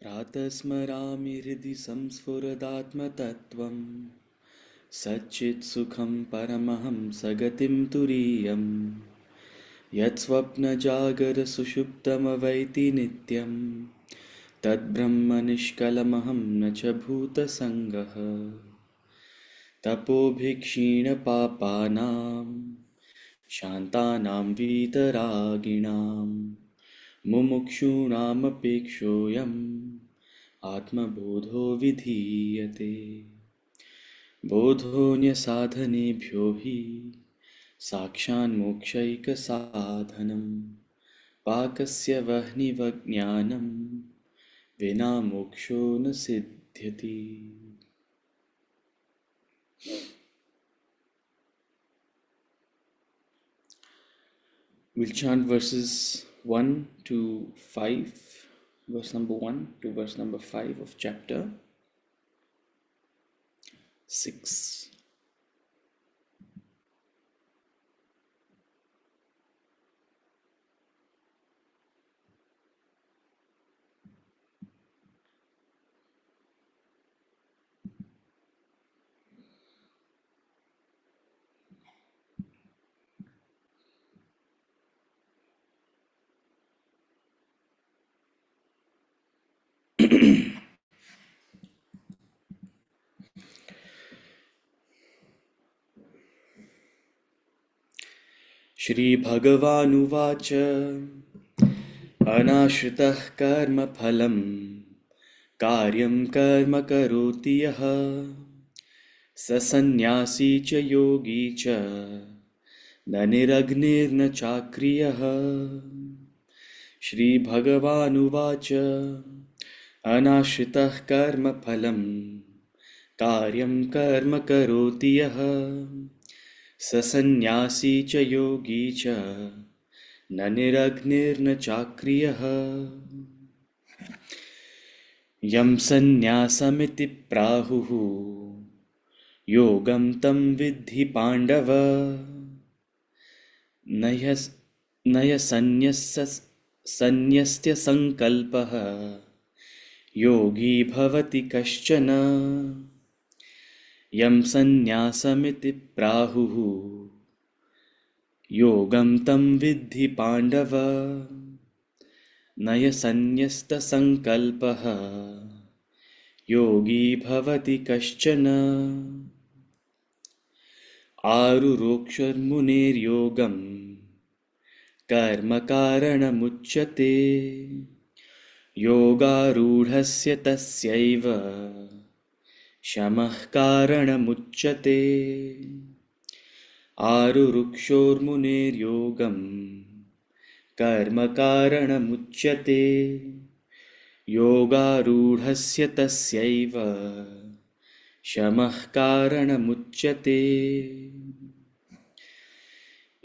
प्रातः स्मरामि हृदि संस्फुरदात्मतत्त्वं सच्चित्सुखं परमहंसगतिं तुरीयं यत्स्वप्नजागरसुषुप्तमवैति नित्यं तद्ब्रह्म निष्कलमहं न च भूतसङ्गः तपोभिक्षीणपापानां शान्तानां वीतरागिणां मुमुक्षूणामपेक्षोऽयम् आत्मबोधो विधीयते। बोधोऽन्यसाधनेभ्यो हि साक्षान्मोक्षैकसाधनं पाकस्य वह्निवज्ञानं विना मोक्षो न सिद्ध्यति। We'll chant verses 1 to 5, verse number 1 to verse number 5 of chapter 6. श्रीभगवानुवाच अनाश्रितः कर्मफलं कार्यं कर्म करोति यः स सन्न्यासी च योगी च न निरग्निर्न चाक्रियः। श्रीभगवानुवाच अनाश्रितः कर्मफलं कार्यं कर्म करोति यः स सन्न्यासी च योगी च न निरग्निर्न चाक्रियः। यं सन्न्यासमिति प्राहुः योगं तं विद्धि पाण्डव नयसन्न्यस्यसङ्कल्पः योगी भवति कश्चन। यं सन्न्यासमिति प्राहुः योगं तं विद्धि पाण्डव नयसन्न्यस्तसङ्कल्पः योगी भवति कश्चन। आरुरोक्षर्मुनेर्योगं कर्मकारणमुच्यते योगारूढस्य तस्यैव शमः कारणमुच्यते। आरुरुक्षोर्मुनेर्योगं कर्मकारणमुच्यते योगारूढस्य तस्यैव शमः कारणमुच्यते।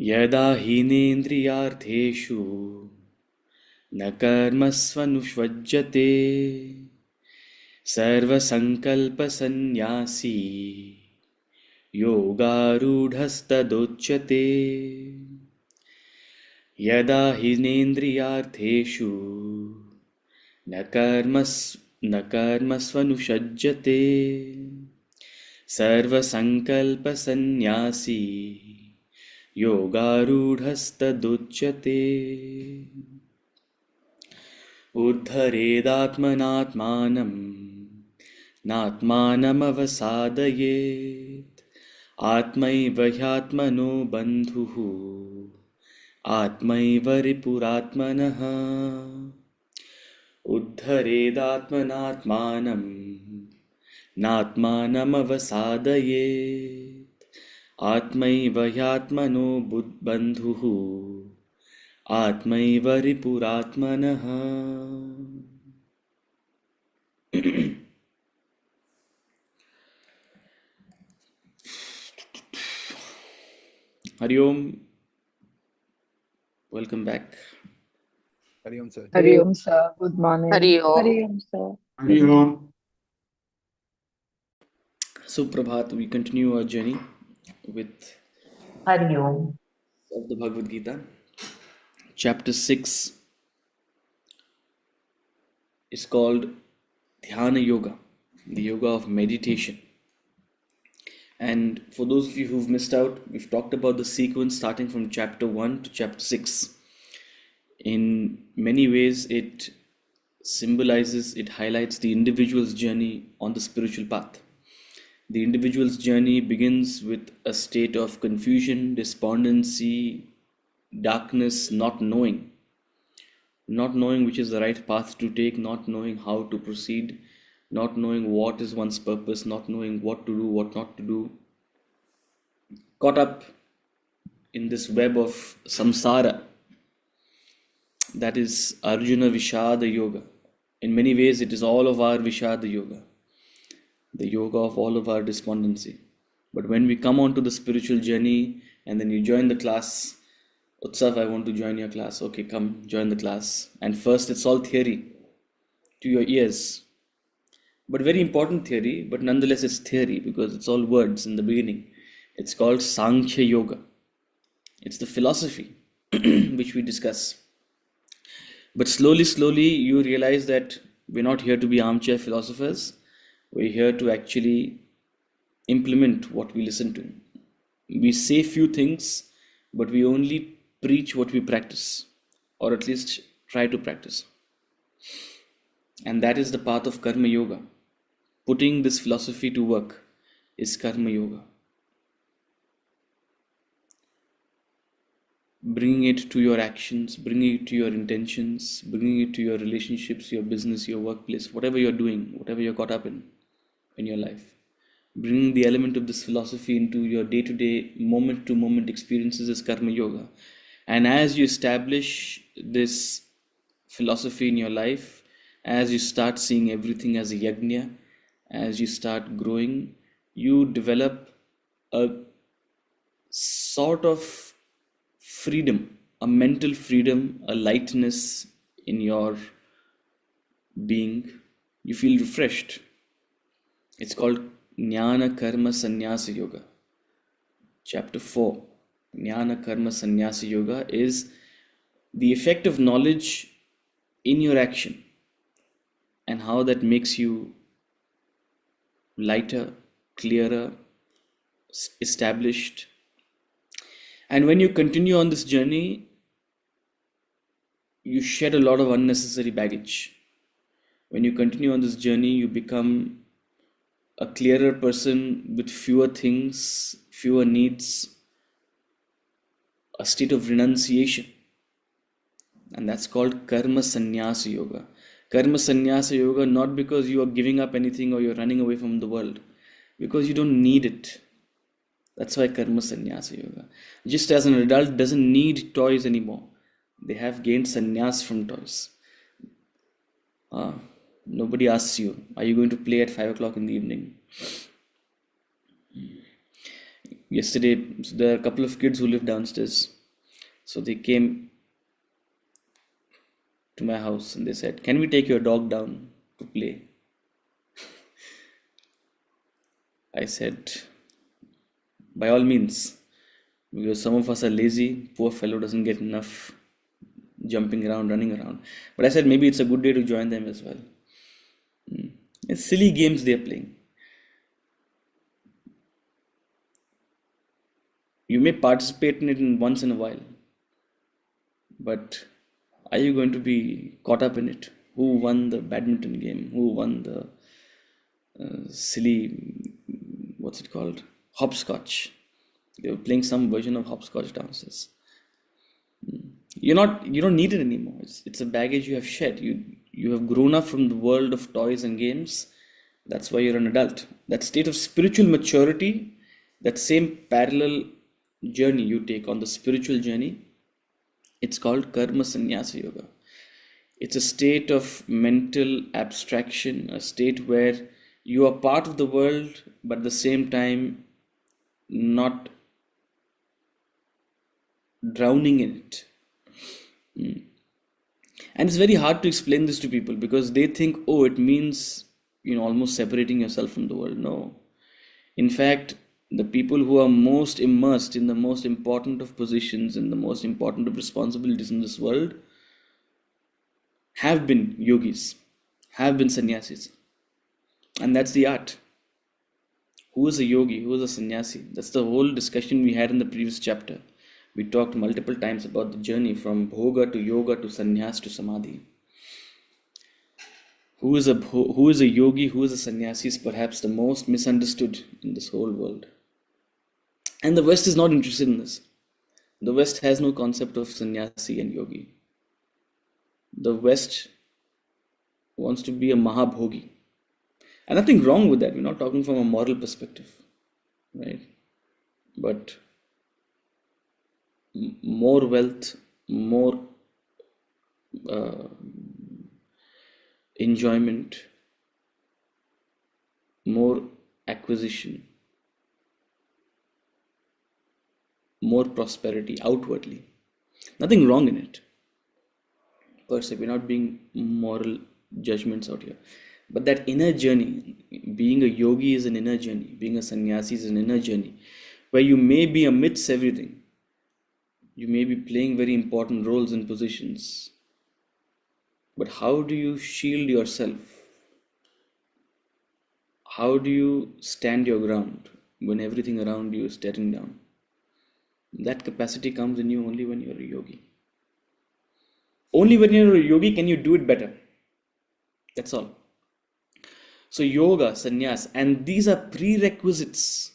यदा हीनेन्द्रियार्थेषु न कर्मस्वनुष्वज्यते सर्वसङ्कल्पसन्न्यासी योगारूढस्तदोच्यते। यदा हीनेन्द्रियार्थेषु न कर्मस्वनुषज्यते सर्वसङ्कल्पसन्न्यासी योगारूढस्तदुच्यते। उद्धरेदात्मनात्मानं नात्मानमवसादयेत् आत्मैव ह्यात्मनो बन्धुः आत्मैव रिपुरात्मनः। उद्धरेदात्मनात्मानं नात्मानमवसादयेत् आत्मैव ह्यात्मनो बन्धुः आत्मैव रिपुरात्मनः। Hari Om, welcome back. Hari Om, sir. Hari Om, sir. Good morning. Hari Om. Hari Om, sir. Hari Om. So, Prabhat, we continue our journey with Hari Om. of the Bhagavad Gita. Chapter 6 is called Dhyana Yoga, the yoga of meditation. And for those of you who've missed out, we've talked about the sequence starting from chapter 1 to chapter 6. In many ways, it symbolizes, it highlights the individual's journey on the spiritual path. The individual's journey begins with a state of confusion, despondency, darkness, not knowing which is the right path to take, not knowing how to proceed, not knowing what is one's purpose, not knowing what to do, what not to do, caught up in this web of samsara. That is Arjuna Vishada Yoga. In many ways, it is all of our Vishada Yoga, the yoga of all of our despondency. But when we come onto the spiritual journey and then you join the class, Utsav, I want to join your class. Okay, come join the class. And first, it's all theory to your ears. But very important theory, but nonetheless, it's theory because it's all words in the beginning. It's called Sankhya Yoga. It's the philosophy which we discuss. But slowly, you realize that we're not here to be armchair philosophers. We're here to actually implement what we listen to. We say few things, but we only preach what we practice, or at least try to practice. And that is the path of Karma Yoga. Putting this philosophy to work is Karma Yoga. Bringing it to your actions, bringing it to your intentions, bringing it to your relationships, your business, your workplace, whatever you're doing, whatever you're caught up in your life. Bringing the element of this philosophy into your day-to-day, moment-to-moment experiences is Karma Yoga. And as you establish this philosophy in your life, as you start seeing everything as a yajna, as you start growing, you develop a sort of freedom, a mental freedom, a lightness in your being. You feel refreshed. It's called Jnana Karma Sannyasa Yoga. Chapter 4, Jnana Karma Sannyasa Yoga is the effect of knowledge in your action and how that makes you lighter, clearer, established. And when you continue on this journey, you shed a lot of unnecessary baggage. When you continue on this journey, you become a clearer person with fewer things, fewer needs, a state of renunciation. And that's called Karma Sannyasa Yoga. Karma Sannyasa Yoga, not because you are giving up anything or you're running away from the world, because you don't need it. That's why Karma Sannyasa Yoga. Just as an adult doesn't need toys anymore, they have gained sannyas from toys. Nobody asks you, are you going to play at 5 o'clock in the evening? Yesterday, there are a couple of kids who live downstairs. So they came to my house and they said, can we take your dog down to play? I said, by all means, because some of us are lazy, poor fellow doesn't get enough jumping around, running around. But I said, maybe it's a good day to join them as well. It's silly games they're playing. You may participate in it once in a while, but are you going to be caught up in it? Who won the badminton game? Who won the silly, what's it called? Hopscotch. They were playing some version of hopscotch downstairs. You don't need it anymore. It's a baggage you have shed. You have grown up from the world of toys and games. That's why you're an adult. That state of spiritual maturity, that same parallel journey you take on the spiritual journey, it's called Karma Sannyasa Yoga. It's a state of mental abstraction, a state where you are part of the world, but at the same time not drowning in it. And it's very hard to explain this to people because they think, oh, it means, almost separating yourself from the world. No. In fact, the people who are most immersed in the most important of positions, in the most important of responsibilities in this world, have been yogis, have been sannyasis. And that's the art. Who is a yogi? Who is a sannyasi? That's the whole discussion we had in the previous chapter. We talked multiple times about the journey from bhoga to yoga to sannyas to samadhi. Who is a yogi? Who is a sannyasi is perhaps the most misunderstood in this whole world. And the West is not interested in this. The West has no concept of sannyasi and yogi. The West wants to be a mahabhogi. And nothing wrong with that. We're not talking from a moral perspective, right? But more wealth, more enjoyment, more acquisition, more prosperity outwardly. Nothing wrong in it, per se. We're not being moral judgments out here. But that inner journey, being a yogi is an inner journey, being a sannyasi is an inner journey, where you may be amidst everything. You may be playing very important roles and positions. But how do you shield yourself? How do you stand your ground when everything around you is tearing down? That capacity comes in you only when you're a yogi. Only when you're a yogi can you do it better. That's all. So yoga, sannyas, and these are prerequisites.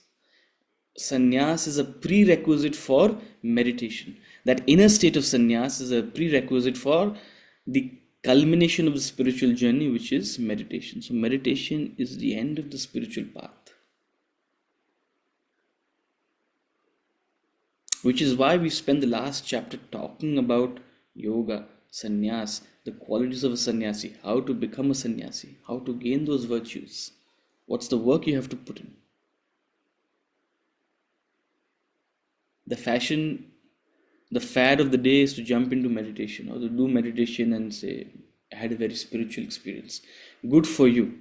Sannyas is a prerequisite for meditation. That inner state of sannyas is a prerequisite for the culmination of the spiritual journey, which is meditation. So meditation is the end of the spiritual path. Which is why we spend the last chapter talking about yoga, sannyas, the qualities of a sannyasi, how to become a sannyasi, how to gain those virtues, what's the work you have to put in. The fad of the day is to jump into meditation or to do meditation and say, I had a very spiritual experience. Good for you.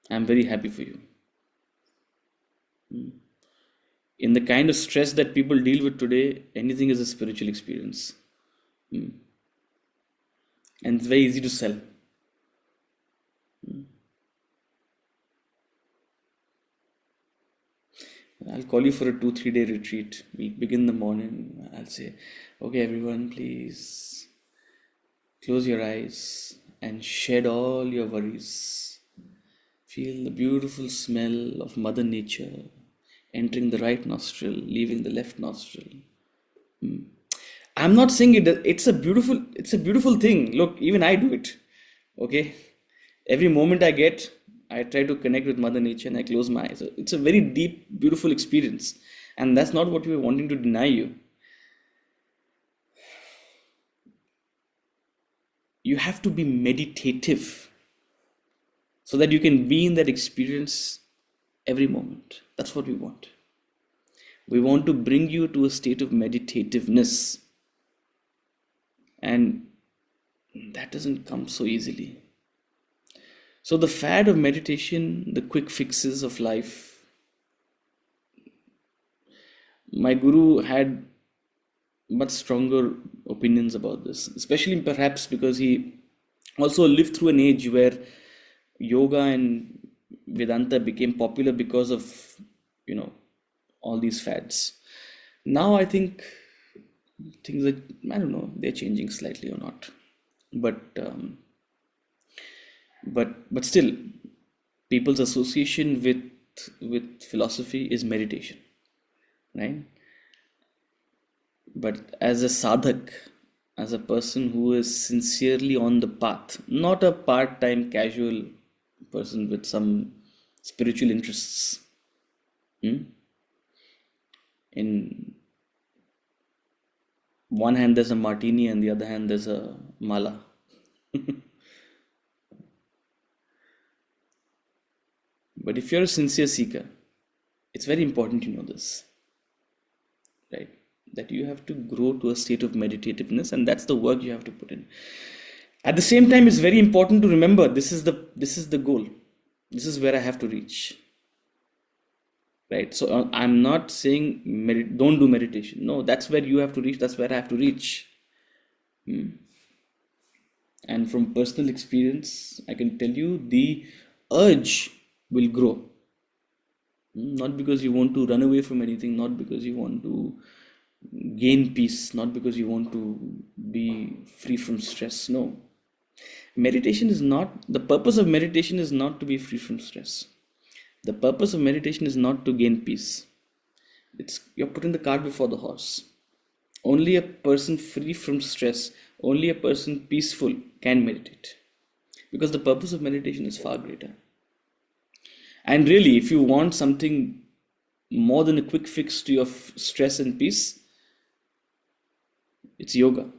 I'm very happy for you. In the kind of stress that people deal with today, anything is a spiritual experience. And it's very easy to sell. I'll call you for a 2-3 day retreat. We'll begin in the morning. I'll say, okay, everyone, please close your eyes and shed all your worries. Feel the beautiful smell of Mother Nature entering the right nostril, leaving the left nostril. I'm not saying it's a beautiful thing. Look, even I do it. Okay. Every moment I get, I try to connect with Mother Nature and I close my eyes. It's a very deep, beautiful experience. And that's not what we're wanting to deny you. You have to be meditative so that you can be in that experience every moment. That's what we want. We want to bring you to a state of meditativeness. And that doesn't come so easily. So the fad of meditation, the quick fixes of life. My guru had much stronger opinions about this, especially perhaps because he also lived through an age where yoga and Vedanta became popular because of, all these fads. Now I think things are, I don't know, they're changing slightly or not. But still, people's association with philosophy is meditation, right? But as a sadhak, as a person who is sincerely on the path, not a part-time casual person with some spiritual interests. In one hand there's a martini and the other hand there's a mala. But if you're a sincere seeker, it's very important to know this, right? that you have to grow to a state of meditativeness, and that's the work you have to put in. At the same time, it's very important to remember this is the goal. This is where I have to reach. Right? So I'm not saying don't do meditation. No, that's where you have to reach. That's where I have to reach. And from personal experience, I can tell you the urge will grow. Not because you want to run away from anything, not because you want to gain peace, not because you want to be free from stress. No. Meditation is not, the purpose of meditation is not to be free from stress. The purpose of meditation is not to gain peace. You're putting the cart before the horse. Only a person free from stress, only a person peaceful can meditate. Because the purpose of meditation is far greater. And really, if you want something more than a quick fix to your stress and peace, it's yoga.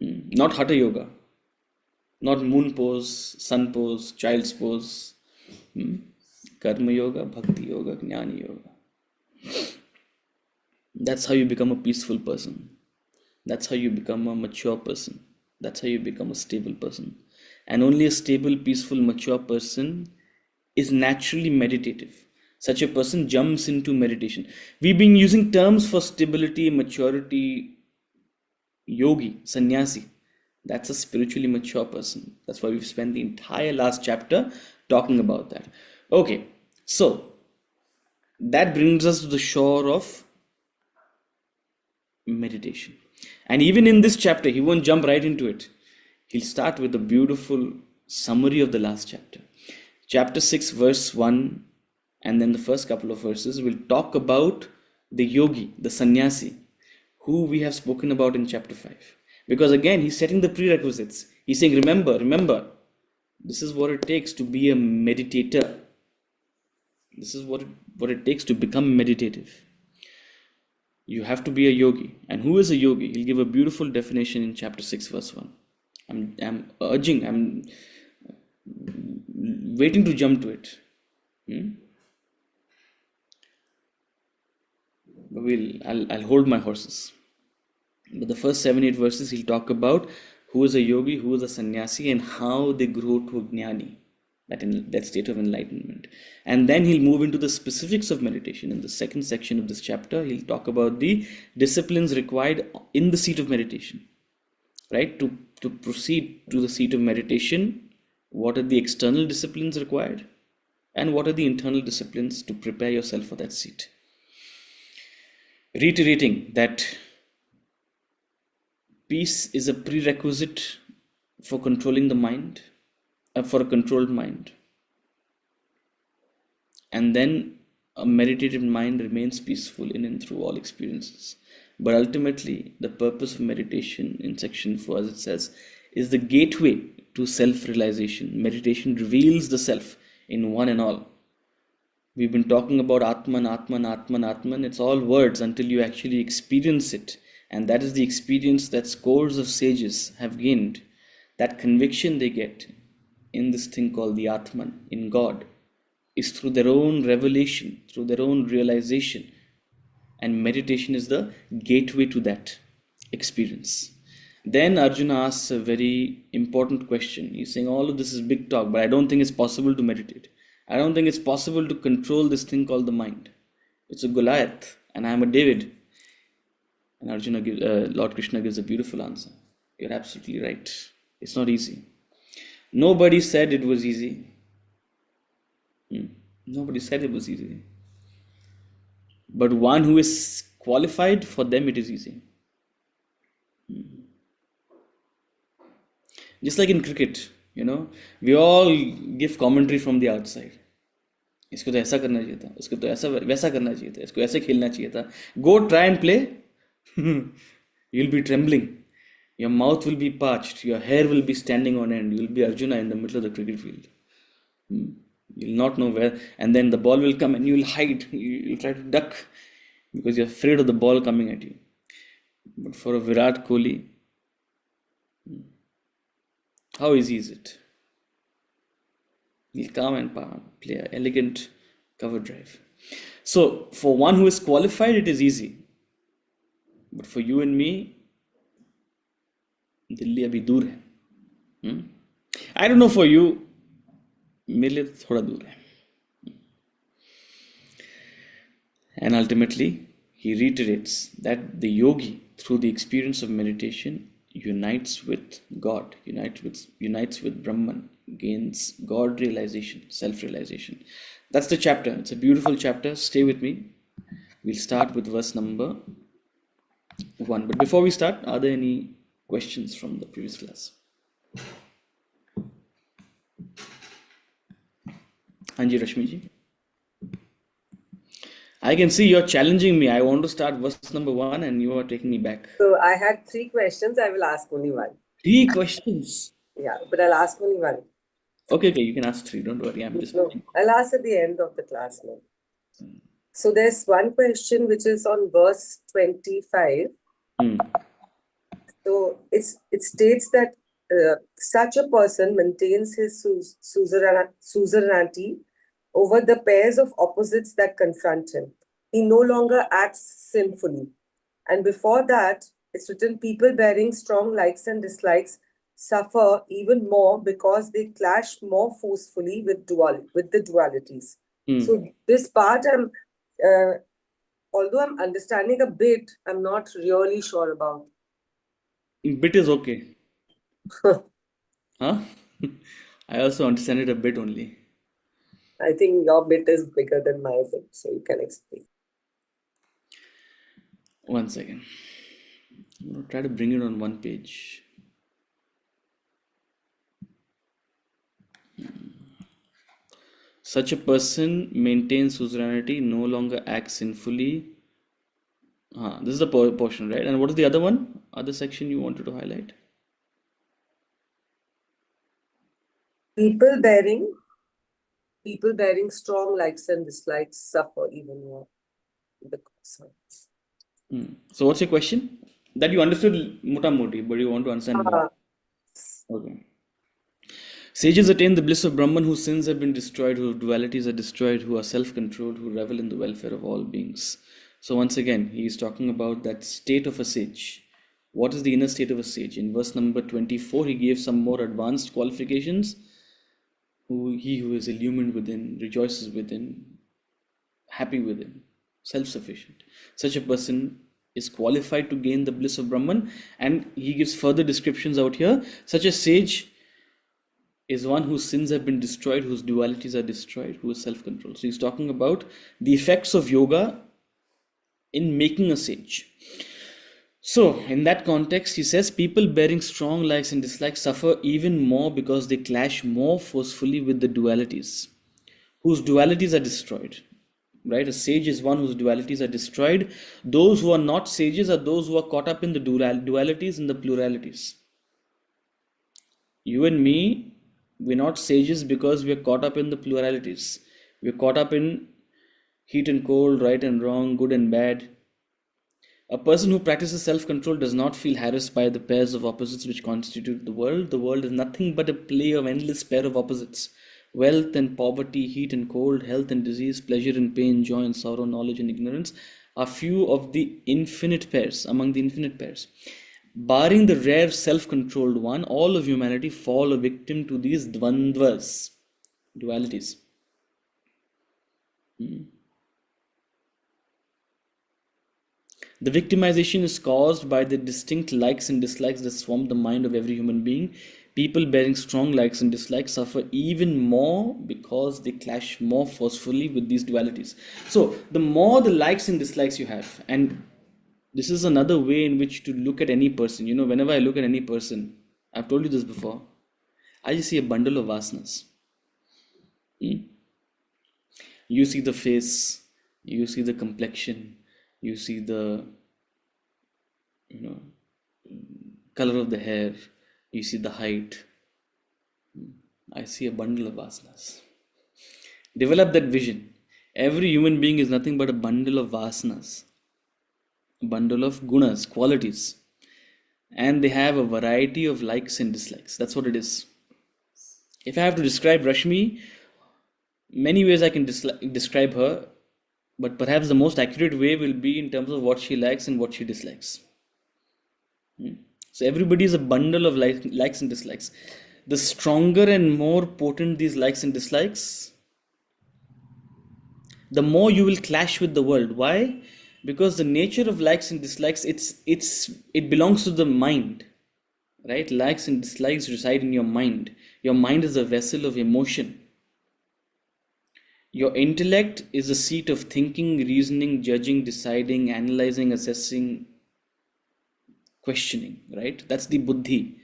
Not hatha yoga. Not moon pose, sun pose, child's pose. Karma yoga, bhakti yoga, jnana yoga. That's how you become a peaceful person. That's how you become a mature person. That's how you become a stable person. And only a stable, peaceful, mature person is naturally meditative. Such a person jumps into meditation. We've been using terms for stability, maturity, yogi, sannyasi. That's a spiritually mature person. That's why we've spent the entire last chapter talking about that. Okay, so that brings us to the shore of meditation. And even in this chapter, he won't jump right into it. He'll start with a beautiful summary of the last chapter. Chapter 6, verse 1, and then the first couple of verses will talk about the yogi, the sannyasi, who we have spoken about in chapter 5. Because again, he's setting the prerequisites. He's saying, remember, this is what it takes to be a meditator. This is what it takes to become meditative. You have to be a yogi. And who is a yogi? He'll give a beautiful definition in chapter 6, verse 1. I'm waiting to jump to it. I'll hold my horses. But the first 7-8 verses, he'll talk about who is a yogi, who is a sannyasi, and how they grow to a jnani, that state of enlightenment. And then he'll move into the specifics of meditation. In the second section of this chapter, he'll talk about the disciplines required in the seat of meditation. Right? To proceed to the seat of meditation, what are the external disciplines required? And what are the internal disciplines to prepare yourself for that seat? Reiterating that peace is a prerequisite for controlling the mind, for a controlled mind. And then a meditative mind remains peaceful in and through all experiences. But ultimately, the purpose of meditation in section 4, as it says, is the gateway to self-realization. Meditation reveals the self in one and all. We've been talking about Atman, Atman, Atman, Atman. It's all words until you actually experience it. And that is the experience that scores of sages have gained. That conviction they get in this thing called the Atman, in God, is through their own revelation, through their own realization. And meditation is the gateway to that experience. Then Arjuna asks a very important question. He's saying all of this is big talk, but I don't think it's possible to meditate. I don't think it's possible to control this thing called the mind. It's a Goliath, and I am a David. And Lord Krishna gives a beautiful answer. You're absolutely right. It's not easy. Nobody said it was easy. Nobody said it was easy. But one who is qualified, for them it is easy. Just like in cricket, we all give commentary from the outside. इसको तो ऐसा करना चाहिए था, इसको तो ऐसा वैसा करना चाहिए था, इसको ऐसे खेलना चाहिए था. Go try and play. You'll be trembling. Your mouth will be parched. Your hair will be standing on end. You'll be Arjuna in the middle of the cricket field. You'll not know where. And then the ball will come and you'll hide. You'll try to duck because you're afraid of the ball coming at you. But for a Virat Kohli, how easy is it? He'll come and play an elegant cover drive. So, for one who is qualified, it is easy. But for you and me, Delhi अभी दूर है. I don't know for you, मेरे लिए थोड़ा दूर है. And ultimately, he reiterates that the yogi, through the experience of meditation, unites with God, unites with Brahman, gains God realization, self-realization. That's the chapter. It's a beautiful chapter. Stay with me. We'll start with verse number 1. But before we start, are there any questions from the previous class? Hanji Rashmi ji. I can see you're challenging me. I want to start verse number 1 and you are taking me back. So I had 3 questions. I will ask only one. 3 questions. Yeah, but I'll ask only one. Okay, you can ask 3. Don't worry. I'm just. No, I'll ask at the end of the class now. So there's one question which is on verse 25. So it states that such a person maintains his suzerainty over the pairs of opposites that confront him. He no longer acts sinfully. And before that, it's written, people bearing strong likes and dislikes suffer even more because they clash more forcefully with the dualities. So this part, although I'm understanding a bit, I'm not really sure about. Bit is okay. Huh? I also understand it a bit only. I think your bit is bigger than my bit, so you can explain. 1 second. I'm going to try to bring it on one page. Such a person maintains suzerainty, no longer acts sinfully. This is the portion, right? And what is the other one? Other section you wanted to highlight? People bearing strong likes and dislikes suffer even more because of it. So what's your question? That you understood muta moti, but you want to understand more. Okay. Sages attain the bliss of Brahman whose sins have been destroyed, whose dualities are destroyed, who are self-controlled, who revel in the welfare of all beings. So once again, he is talking about that state of a sage. What is the inner state of a sage? In verse number 24, he gave some more advanced qualifications. He who is illumined within, rejoices within, happy within, self-sufficient. Such a person is qualified to gain the bliss of Brahman, and he gives further descriptions out here. Such a sage is one whose sins have been destroyed, whose dualities are destroyed, who is self-controlled. So he's talking about the effects of yoga in making a sage. So in that context, he says, people bearing strong likes and dislikes suffer even more because they clash more forcefully with the dualities, whose dualities are destroyed. Right? A sage is one whose dualities are destroyed. Those who are not sages are those who are caught up in the dualities and the pluralities. You and me, we're not sages because we're caught up in the pluralities. We're caught up in heat and cold, right and wrong, good and bad. A person who practices self-control does not feel harassed by the pairs of opposites which constitute the world. The world is nothing but a play of endless pair of opposites. Wealth and poverty, heat and cold, health and disease, pleasure and pain, joy and sorrow, knowledge and ignorance are few of the infinite pairs, among the infinite pairs. Barring the rare self-controlled one, all of humanity fall a victim to these dvandvas, dualities. The victimization is caused by the distinct likes and dislikes that swarm the mind of every human being. People bearing strong likes and dislikes suffer even more because they clash more forcefully with these dualities. So the more the likes and dislikes you have, and this is another way in which to look at any person. You know, whenever I look at any person, I've told you this before, I just see a bundle of vasanas. You see the face, you see the complexion, you see the color of the hair, you see the height. I see a bundle of vasanas. Develop that vision. Every human being is nothing but a bundle of vasanas, a bundle of gunas, qualities, and they have a variety of likes and dislikes. That's what it is. If I have to describe Rashmi, many ways I can describe her, but perhaps the most accurate way will be in terms of what she likes and what she dislikes. So everybody is a bundle of likes and dislikes. The stronger and more potent these likes and dislikes, the more you will clash with the world. Why? Because the nature of likes and dislikes, it belongs to the mind, right? Likes and dislikes reside in your mind. Your mind is a vessel of emotion. Your intellect is a seat of thinking, reasoning, judging, deciding, analyzing, assessing, questioning, right? That's the buddhi.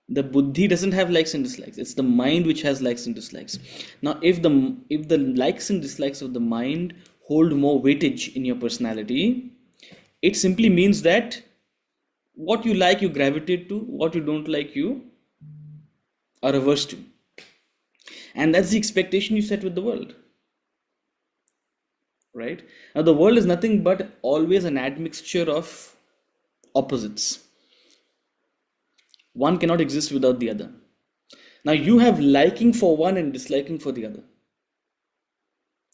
The buddhi doesn't have likes and dislikes. It's the mind which has likes and dislikes. Now, if the likes and dislikes of the mind hold more weightage in your personality, it simply means that what you like you gravitate to, what you don't like you are averse to. And that's the expectation you set with the world. Right? Now, the world is nothing but always an admixture of opposites. One cannot exist without the other. Now, you have liking for one and disliking for the other.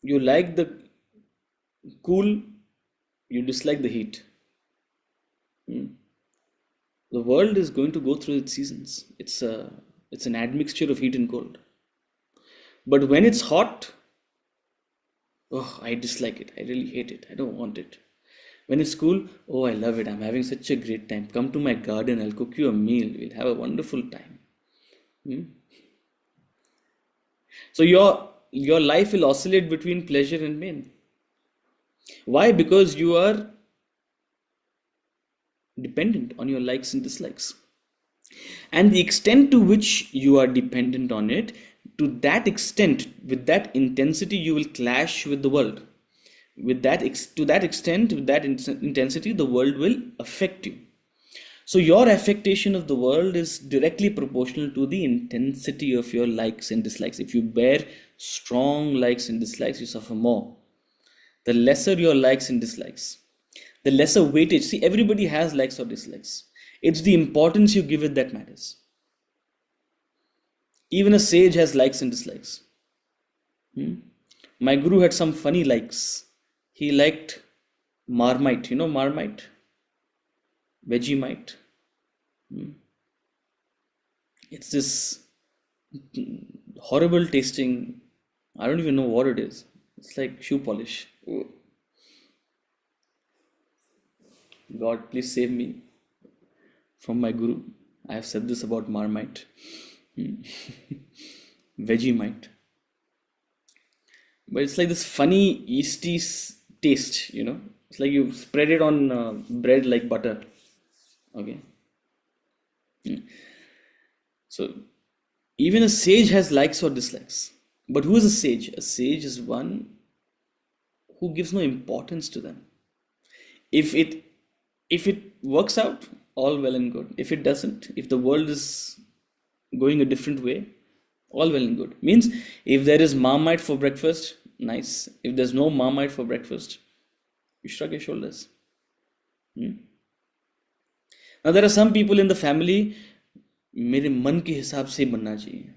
You like the cool, you dislike the heat. The world is going to go through its seasons. It's an admixture of heat and cold. But when it's hot, oh, I dislike it. I really hate it. I don't want it. When it's cool, oh, I love it. I'm having such a great time. Come to my garden. I'll cook you a meal. We'll have a wonderful time. So your life will oscillate between pleasure and pain. Why? Because you are dependent on your likes and dislikes. And the extent to which you are dependent on it, to that extent, with that intensity, you will clash with the world. To that extent, with that intensity, the world will affect you. So your affectation of the world is directly proportional to the intensity of your likes and dislikes. If you bear strong likes and dislikes, you suffer more. The lesser your likes and dislikes, the lesser weightage. See, everybody has likes or dislikes. It's the importance you give it that matters. Even a sage has likes and dislikes. My guru had some funny likes. He liked Marmite. You know Marmite? Vegemite. It's this horrible tasting, I don't even know what it is. It's like shoe polish. God, please save me from my guru. I have said this about Marmite. Vegemite. But it's like this funny yeasty taste, It's like you spread it on bread like butter. Okay. So even a sage has likes or dislikes. But who is a sage? A sage is one who gives no importance to them. If it works out, all well and good. If it doesn't, if the world is going a different way, all well and good. Means if there is Marmite for breakfast, nice. If there's no Marmite for breakfast, you shrug your shoulders. Now there are some people in the family, मेरे मन के हिसाब से बनना चाहिए,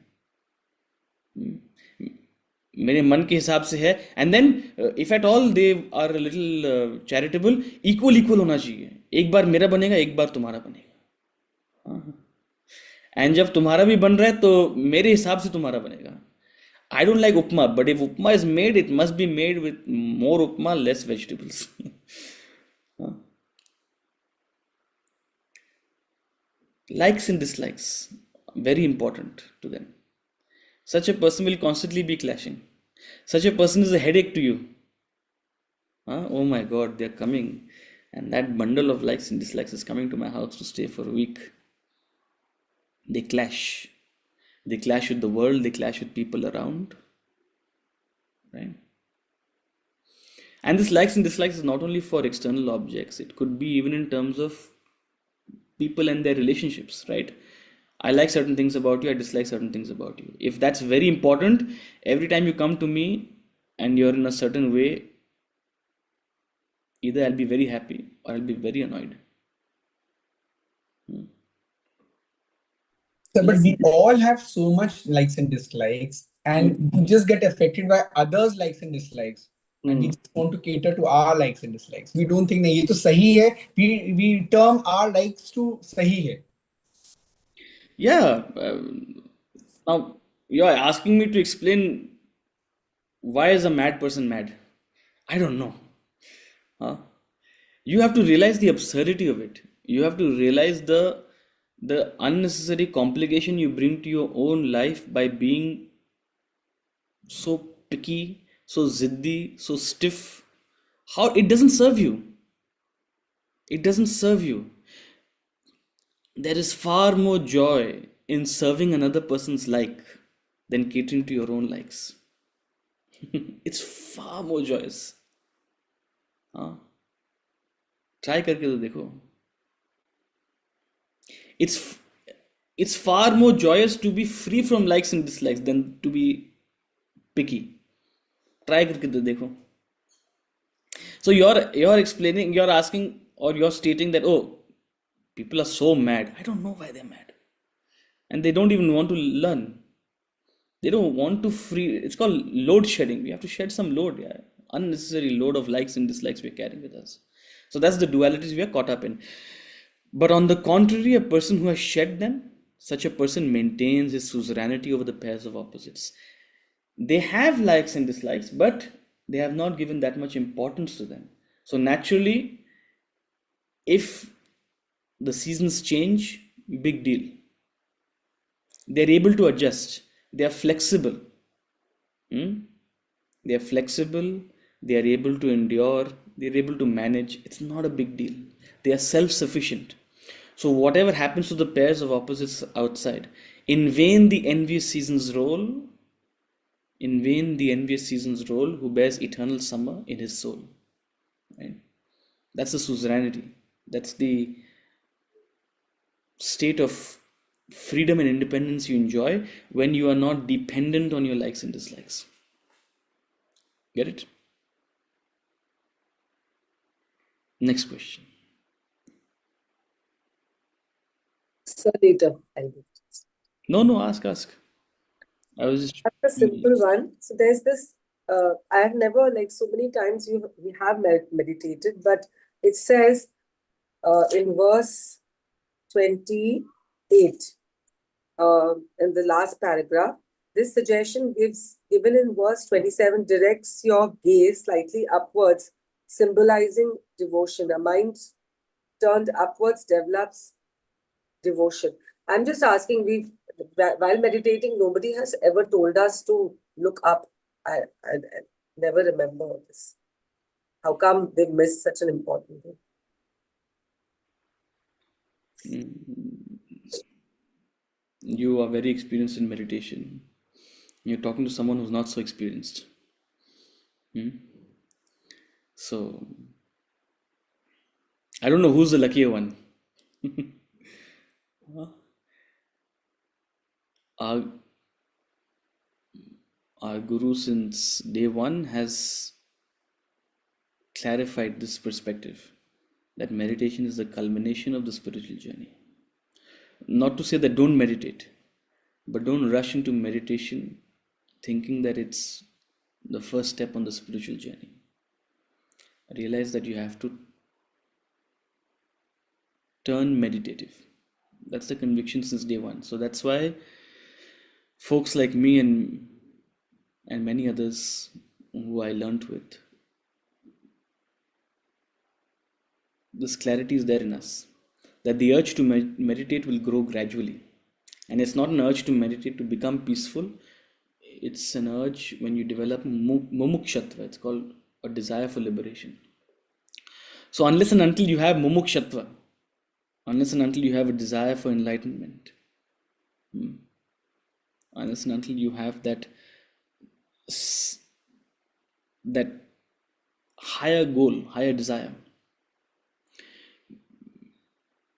मेरे मन के हिसाब से है. And then if at all they are a little charitable, equal होना चाहिए. एक बार मेरा बनेगा, एक बार तुम्हारा बनेगा. And जब तुम्हारा भी बन रहा है तो मेरे हिसाब से तुम्हारा बनेगा. I don't like upma, but if upma is made, it must be made with more upma, less vegetables. Likes and dislikes, very important to them. Such a person will constantly be clashing. Such a person is a headache to you. Oh my God, they're coming. And that bundle of likes and dislikes is coming to my house to stay for a week. They clash. They clash with the world, they clash with people around. Right? And this likes and dislikes is not only for external objects, it could be even in terms of people and their relationships, right? I like certain things about you, I dislike certain things about you. If that's very important, every time you come to me and you're in a certain way, either I'll be very happy or I'll be very annoyed. So, but we all have so much likes and dislikes, and you just get affected by others' likes and dislikes. and we just want to cater to our likes and dislikes. We don't think nahi ye to sahi hai. We term our likes to sahi hai. Yeah. Now you're asking me to explain why is a mad person mad? I don't know. Huh? You have to realize the absurdity of it. You have to realize the unnecessary complication you bring to your own life by being so picky, so ziddy, so stiff. How it doesn't serve you. It doesn't serve you. There is far more joy in serving another person's like than catering to your own likes. It's far more joyous. हाँ try करके तो देखो. It's it's far more joyous to be free from likes and dislikes than to be picky. Try करके तो देखो. So you're explaining, you're asking, or you're stating that, oh, people are so mad. I don't know why they're mad, and they don't even want to learn. They don't want to free. It's called load shedding. We have to shed some load, yeah, unnecessary load of likes and dislikes we're carrying with us. So that's the dualities we are caught up in. But on the contrary, a person who has shed them, such a person maintains his suzerainty over the pairs of opposites. They have likes and dislikes, but they have not given that much importance to them. So naturally, if the seasons change, big deal. They're able to adjust. They are flexible. They are flexible. They are able to endure. They are able to manage. It's not a big deal. They are self-sufficient. So whatever happens to the pairs of opposites outside, in vain the envious season's role, in vain the envious season's role, who bears eternal summer in his soul. Right? That's the suzerainty. That's the state of freedom and independence you enjoy when you are not dependent on your likes and dislikes. Get it? Next question. So later, I'll do it. No, ask. I was just. That's a simple one. So there's this, I have never, like so many times we have meditated, but it says in verse 28, in the last paragraph, this suggestion given in verse 27 directs your gaze slightly upwards, symbolizing devotion. A mind turned upwards develops devotion. I'm just asking, while meditating, nobody has ever told us to look up. I never remember this. How come they missed such an important thing? You are very experienced in meditation. You're talking to someone who's not so experienced. So, I don't know who's the luckier one. Our guru since day one has clarified this perspective that meditation is the culmination of the spiritual journey. Not to say that don't meditate, but don't rush into meditation thinking that it's the first step on the spiritual journey. Realize that you have to turn meditative. That's the conviction since day one. So that's why folks like me and many others who I learnt with, this clarity is there in us, that the urge to meditate will grow gradually. And it's not an urge to meditate to become peaceful. It's an urge when you develop mumukshatva. It's called a desire for liberation. So unless and until you have mumukshatva, unless and until you have a desire for enlightenment, unless and until you have that higher goal, higher desire,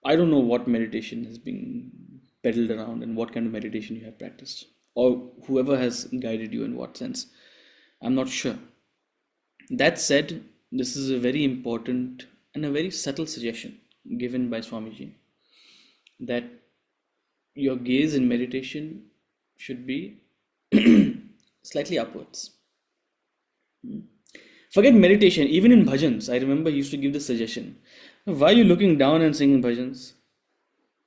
I don't know what meditation has been peddled around and what kind of meditation you have practiced, or whoever has guided you in what sense. I'm not sure. That said, this is a very important and a very subtle suggestion given by Swamiji, that your gaze in meditation should be slightly upwards. Forget meditation, even in bhajans. I remember I used to give this suggestion. Why are you looking down and singing bhajans?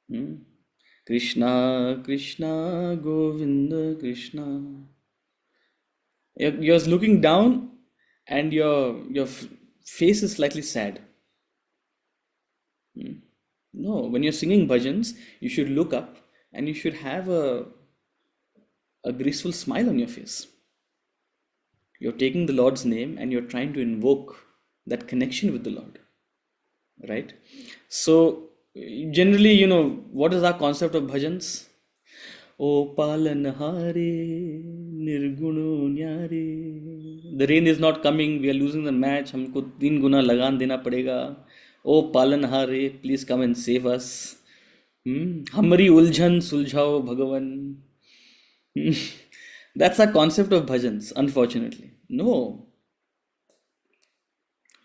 Hmm? Krishna, Krishna, Govinda, Krishna. You're looking down and your face is slightly sad. No, when you're singing bhajans, you should look up and you should have a graceful smile on your face. You're taking the Lord's name and you're trying to invoke that connection with the Lord, right? So, generally, what is our concept of bhajans? O Palanhare, Nirguno Nyare. The rain is not coming, we are losing the match. हमको 3 गुना लगान देना पड़ेगा. O Palanhare, please come and save us. हमारी उलझन सुलझाओ भगवान. That's our concept of bhajans, unfortunately. No.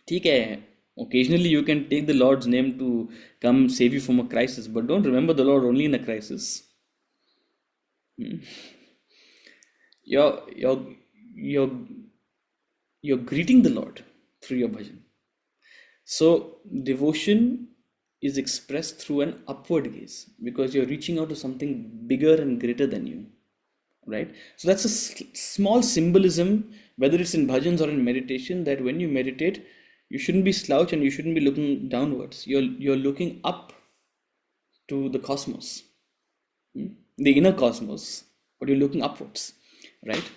ठीक है. Occasionally you can take the Lord's name to come save you from a crisis, but don't remember the Lord only in a crisis. You're you're you're you're greeting the Lord through your bhajan. So devotion is expressed through an upward gaze because you're reaching out to something bigger and greater than you, right? So that's a small symbolism, whether it's in bhajans or in meditation, that when you meditate, you shouldn't be slouch and you shouldn't be looking downwards. You're looking up to the cosmos, the inner cosmos, but you're looking upwards, right?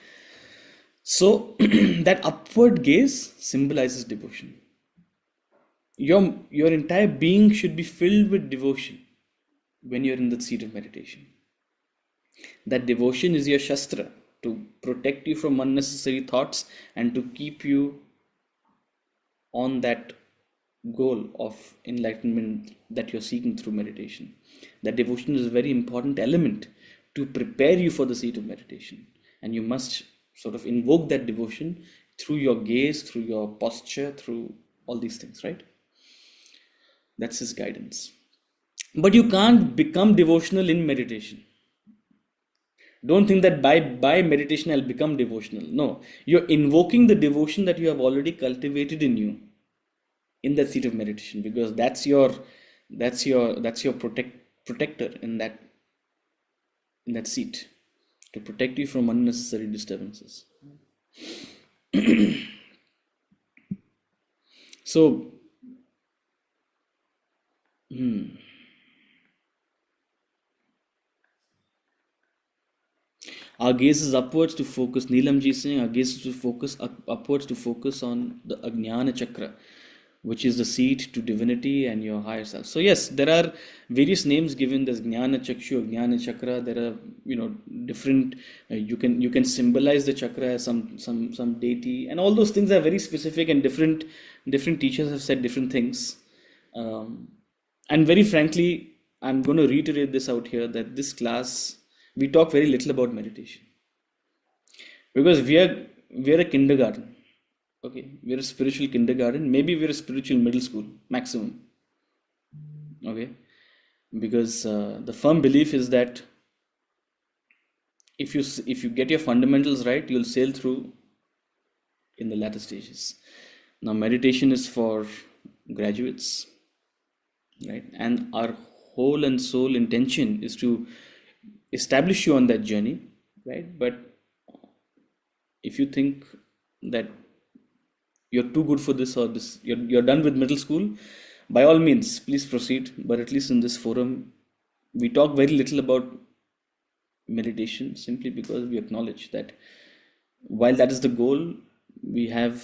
So that upward gaze symbolizes devotion. Your entire being should be filled with devotion when you're in the seat of meditation. That devotion is your shastra to protect you from unnecessary thoughts and to keep you on that goal of enlightenment that you're seeking through meditation. That devotion is a very important element to prepare you for the seat of meditation, and you must sort of invoke that devotion through your gaze, through your posture, through all these things, right? That's his guidance. But you can't become devotional in meditation. Don't think that by meditation I'll become devotional. No, you're invoking the devotion that you have already cultivated in you in that seat of meditation, because that's your protector in that seat, to protect you from unnecessary disturbances. So our gaze is upwards to focus. Neelam ji is saying our gaze is to focus upwards to focus on the Ajnana Chakra, which is the seat to divinity and your higher self. So yes, there are various names given. There's Jnana Chakshu, Jnana Chakra. There are different. You can symbolize the chakra as some deity, and all those things are very specific, and different teachers have said different things. And very frankly, I'm going to reiterate this out here, that this class we talk very little about meditation because we are a kindergarten. Okay, we're a spiritual kindergarten. Maybe we're a spiritual middle school maximum. Okay, because the firm belief is that if you get your fundamentals right, you'll sail through in the latter stages. Now, meditation is for graduates, right? And our whole and soul intention is to establish you on that journey, right? But if you think that you're too good for this, or this you're done with middle school, by all means please proceed. But at least in this forum we talk very little about meditation, simply because we acknowledge that while that is the goal, we have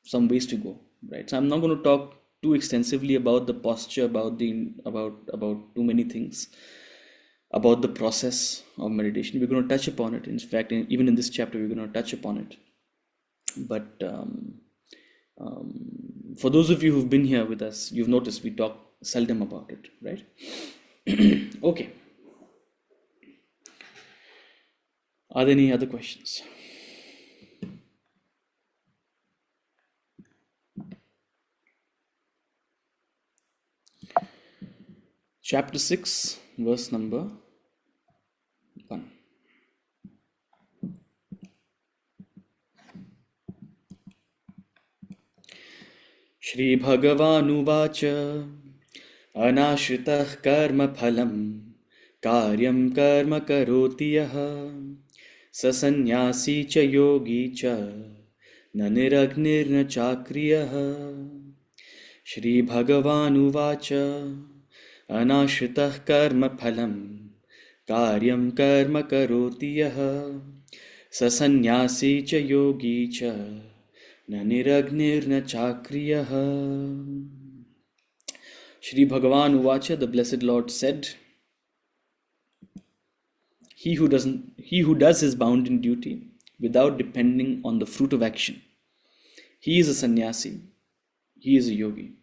some ways to go, right? So I'm not going to talk too extensively about the posture, about too many things about the process of meditation. We're going to touch upon it. In fact, even in this chapter we're going to touch upon it. But for those of you who've been here with us, you've noticed we talk seldom about it, right? Okay. Are there any other questions? Chapter 6, verse number 1. श्रीभगवानुवाच अनाश्रितः कर्मफलं कार्यं कर्म करोति यः स सन्न्यासी च योगी च न निरग्निर्न चाक्रियः श्रीभगवानुवाच अनाश्रितः कर्मफलं कार्यं कर्म करोति यः स सन्न्यासी च योगी च न निरग्निर्न चाक्रियः. Shri Bhagavan Uvacha, the Blessed Lord said, he who does his bounden duty without depending on the fruit of action, he is a sannyasi, he is a yogi,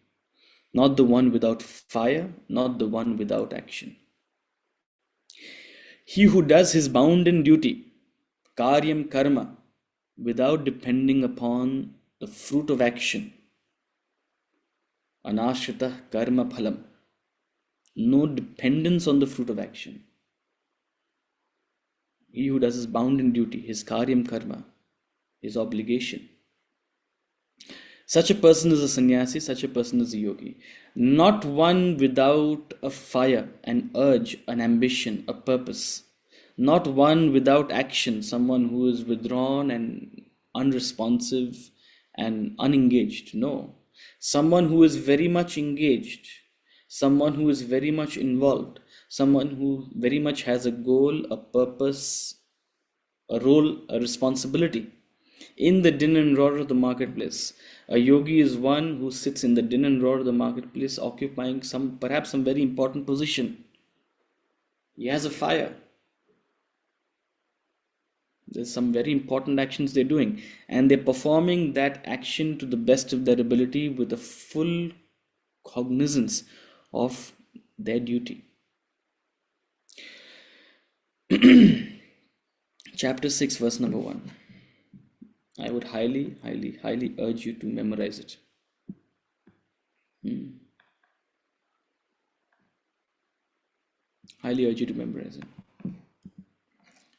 not the one without fire, not the one without action. He who does his bounden duty, karyam karma, without depending upon the fruit of action, anashrita karma phalam, no dependence on the fruit of action. He who does his bounden duty, his karyam karma, his obligation, such a person is a sannyasi, such a person is a yogi. Not one without a fire, an urge, an ambition, a purpose. Not one without action, someone who is withdrawn and unresponsive and unengaged. No. Someone who is very much engaged, someone who is very much involved, someone who very much has a goal, a purpose, a role, a responsibility in the din and roar of the marketplace. A yogi is one who sits in the din and roar of the marketplace, occupying perhaps some very important position. He has a fire. There's some very important actions they're doing, and they're performing that action to the best of their ability with a full cognizance of their duty. Chapter 6, verse number 1. I would highly, highly, highly urge you to memorize it. Highly urge you to memorize it.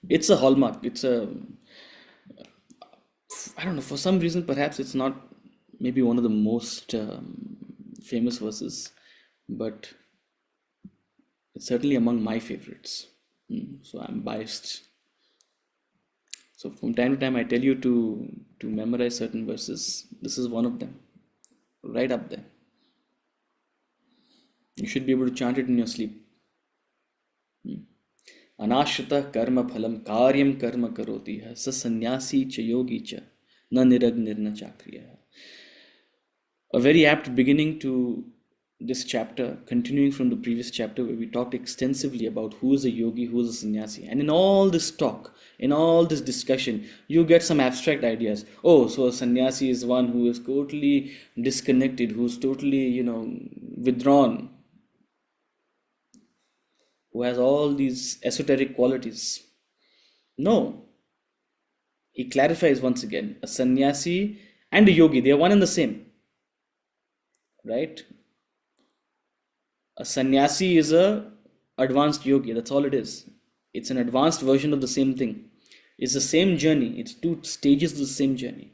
It's a hallmark. I don't know, for some reason, perhaps it's not maybe one of the most famous verses, but it's certainly among my favorites. So I'm biased. So from time to time, I tell you to memorize certain verses. This is one of them, right up there. You should be able to chant it in your sleep. Anashrita karma phalam karyam karma karoti hai sa sannyasi cha yogi cha na niragnirna chakriya. A very apt beginning to this chapter, continuing from the previous chapter where we talked extensively about who is a yogi, who is a sannyasi. And in all this talk, in all this discussion, you get some abstract ideas. Oh, so a sannyasi is one who is totally disconnected, who's totally, withdrawn, who has all these esoteric qualities. No. He clarifies once again, a sannyasi and a yogi, they are one and the same. Right? A sannyasi is a advanced yogi, that's all it is. It's an advanced version of the same thing. It's the same journey, it's two stages of the same journey.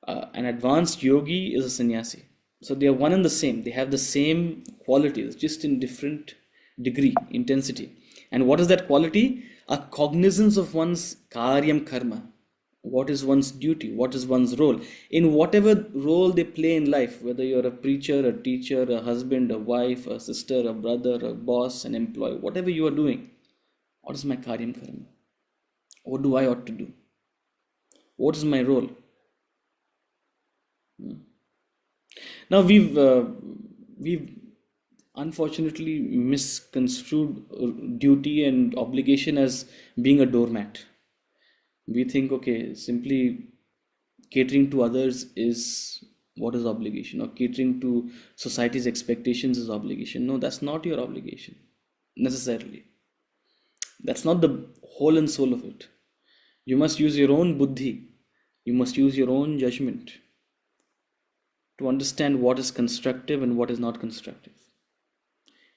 An advanced yogi is a sannyasi. So they are one and the same, they have the same qualities, just in different degree, intensity. And what is that quality? A cognizance of one's karyam karma. What is one's duty? What is one's role? In whatever role they play in life, whether you're a preacher, a teacher, a husband, a wife, a sister, a brother, a boss, an employee, whatever you are doing, what is my karyam karma? What do I ought to do? What is my role? Now we've unfortunately misconstrued duty and obligation as being a doormat. We think, okay, simply catering to others is what is obligation, or catering to society's expectations is obligation. No, that's not your obligation necessarily. That's not the whole and soul of it. You must use your own buddhi. You must use your own judgment to understand what is constructive and what is not constructive.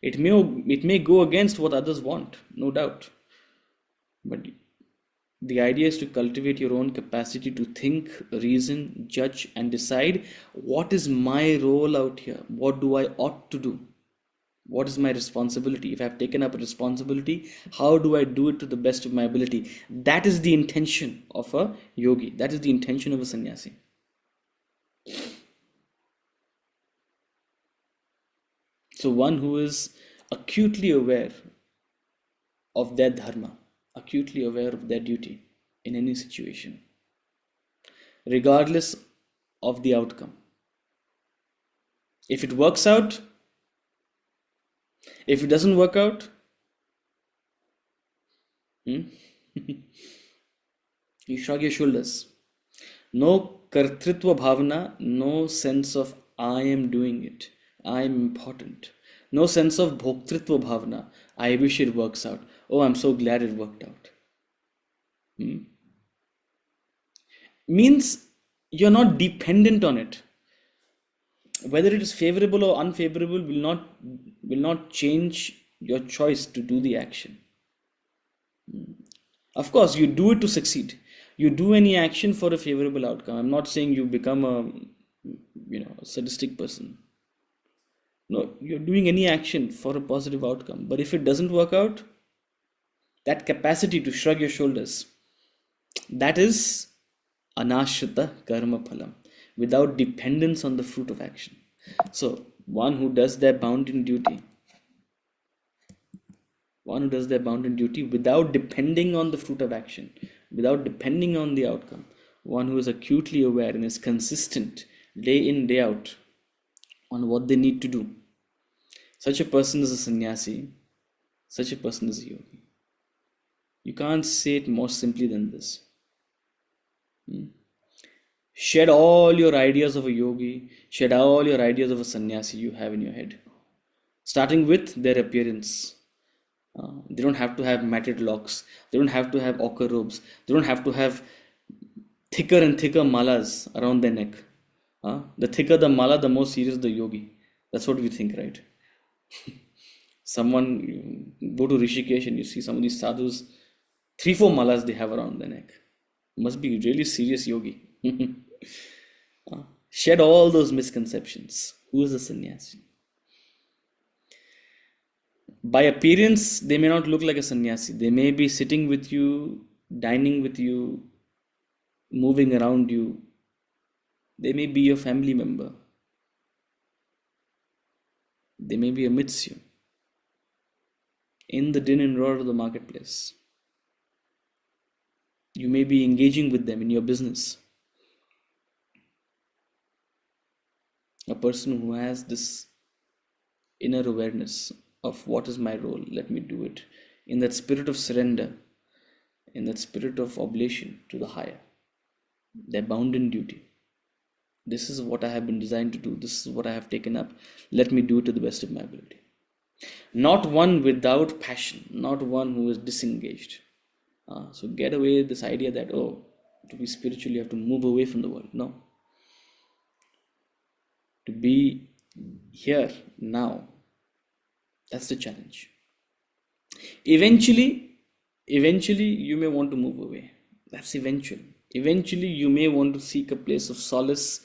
It may go against what others want, no doubt. But The idea is to cultivate your own capacity to think, reason, judge, and decide what is my role out here? What do I ought to do? What is my responsibility? If I've taken up a responsibility, how do I do it to the best of my ability? That is the intention of a yogi. That is the intention of a sannyasi. So one who is acutely aware of their dharma, acutely aware of their duty in any situation, regardless of the outcome. If it works out, if it doesn't work out, you shrug your shoulders. No kartritva bhavana, no sense of I am doing it, I am important. No sense of bhoktritva bhavana, I wish it works out. Oh, I'm so glad it worked out. Means you're not dependent on it. Whether it is favorable or unfavorable will not change your choice to do the action. Of course, you do it to succeed. You do any action for a favorable outcome. I'm not saying you become a sadistic person. No, you're doing any action for a positive outcome. But if it doesn't work out, that capacity to shrug your shoulders, that is anashrita karma phalam, without dependence on the fruit of action. So one who does their bounden duty, without depending on the fruit of action, without depending on the outcome, one who is acutely aware and is consistent day in, day out on what they need to do. Such a person is a sannyasi, such a person is a yogi. You can't say it more simply than this. Shed all your ideas of a yogi, shed all your ideas of a sannyasi you have in your head, starting with their appearance. They don't have to have matted locks, they don't have to have ochre robes, they don't have to have thicker and thicker malas around their neck. The thicker the mala, the more serious the yogi. That's what we think, right? Someone, go to Rishikesh and you see some of these sadhus, 3-4 malas they have around their neck. Must be really serious yogi. Shed all those misconceptions. Who is a sannyasi? By appearance, they may not look like a sannyasi. They may be sitting with you, dining with you, moving around you. They may be your family member. They may be amidst you, in the din and roar of the marketplace. You may be engaging with them in your business. A person who has this inner awareness of what is my role, let me do it, in that spirit of surrender, in that spirit of oblation to the higher, their bounden duty. This is what I have been designed to do, this is what I have taken up, let me do it to the best of my ability. Not one without passion, not one who is disengaged. So get away this idea that, to be spiritual you have to move away from the world. No. To be here now, that's the challenge. Eventually you may want to move away. That's eventual. Eventually you may want to seek a place of solace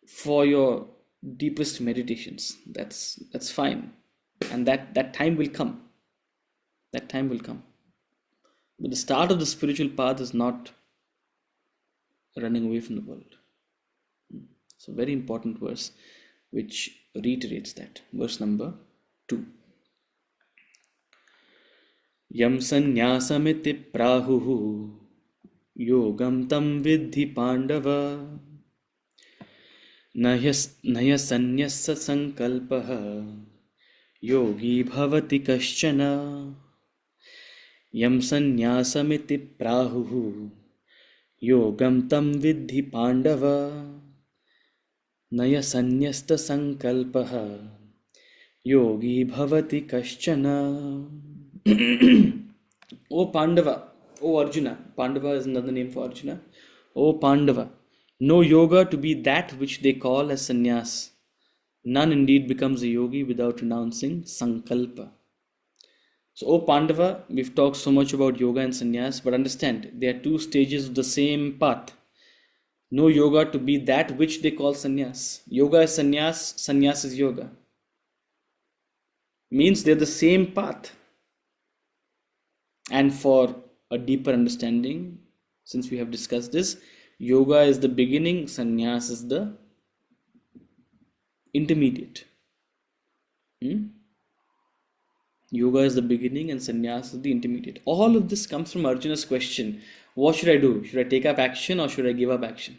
for your deepest meditations. That's fine. And that time will come. That time will come. But the start of the spiritual path is not running away from the world. So very important verse which reiterates that. Verse number 2. Yam sanyasamiti prahuhu yogam tam vidhi pandava naya sanyasa sankalpaha yogi bhavati kaschana. Yam sanyasamiti prahuhu yogam tam vidhi pandava naya sanyasta sankalpaha yogi bhavati kaschana. O Pandava, O Arjuna, Pandava is another name for Arjuna. O Pandava, know yoga to be that which they call as sannyas. None indeed becomes a yogi without renouncing sankalpa. So, O Pandava, we've talked so much about yoga and sannyas, but understand they are two stages of the same path. No yoga to be that which they call sannyas. Yoga is sannyas, sannyas is yoga. Means they're the same path. And for a deeper understanding, since we have discussed this, yoga is the beginning, sannyas is the intermediate. Yoga is the beginning and sannyas is the intermediate. All of this comes from Arjuna's question: what should I do? Should I take up action or should I give up action?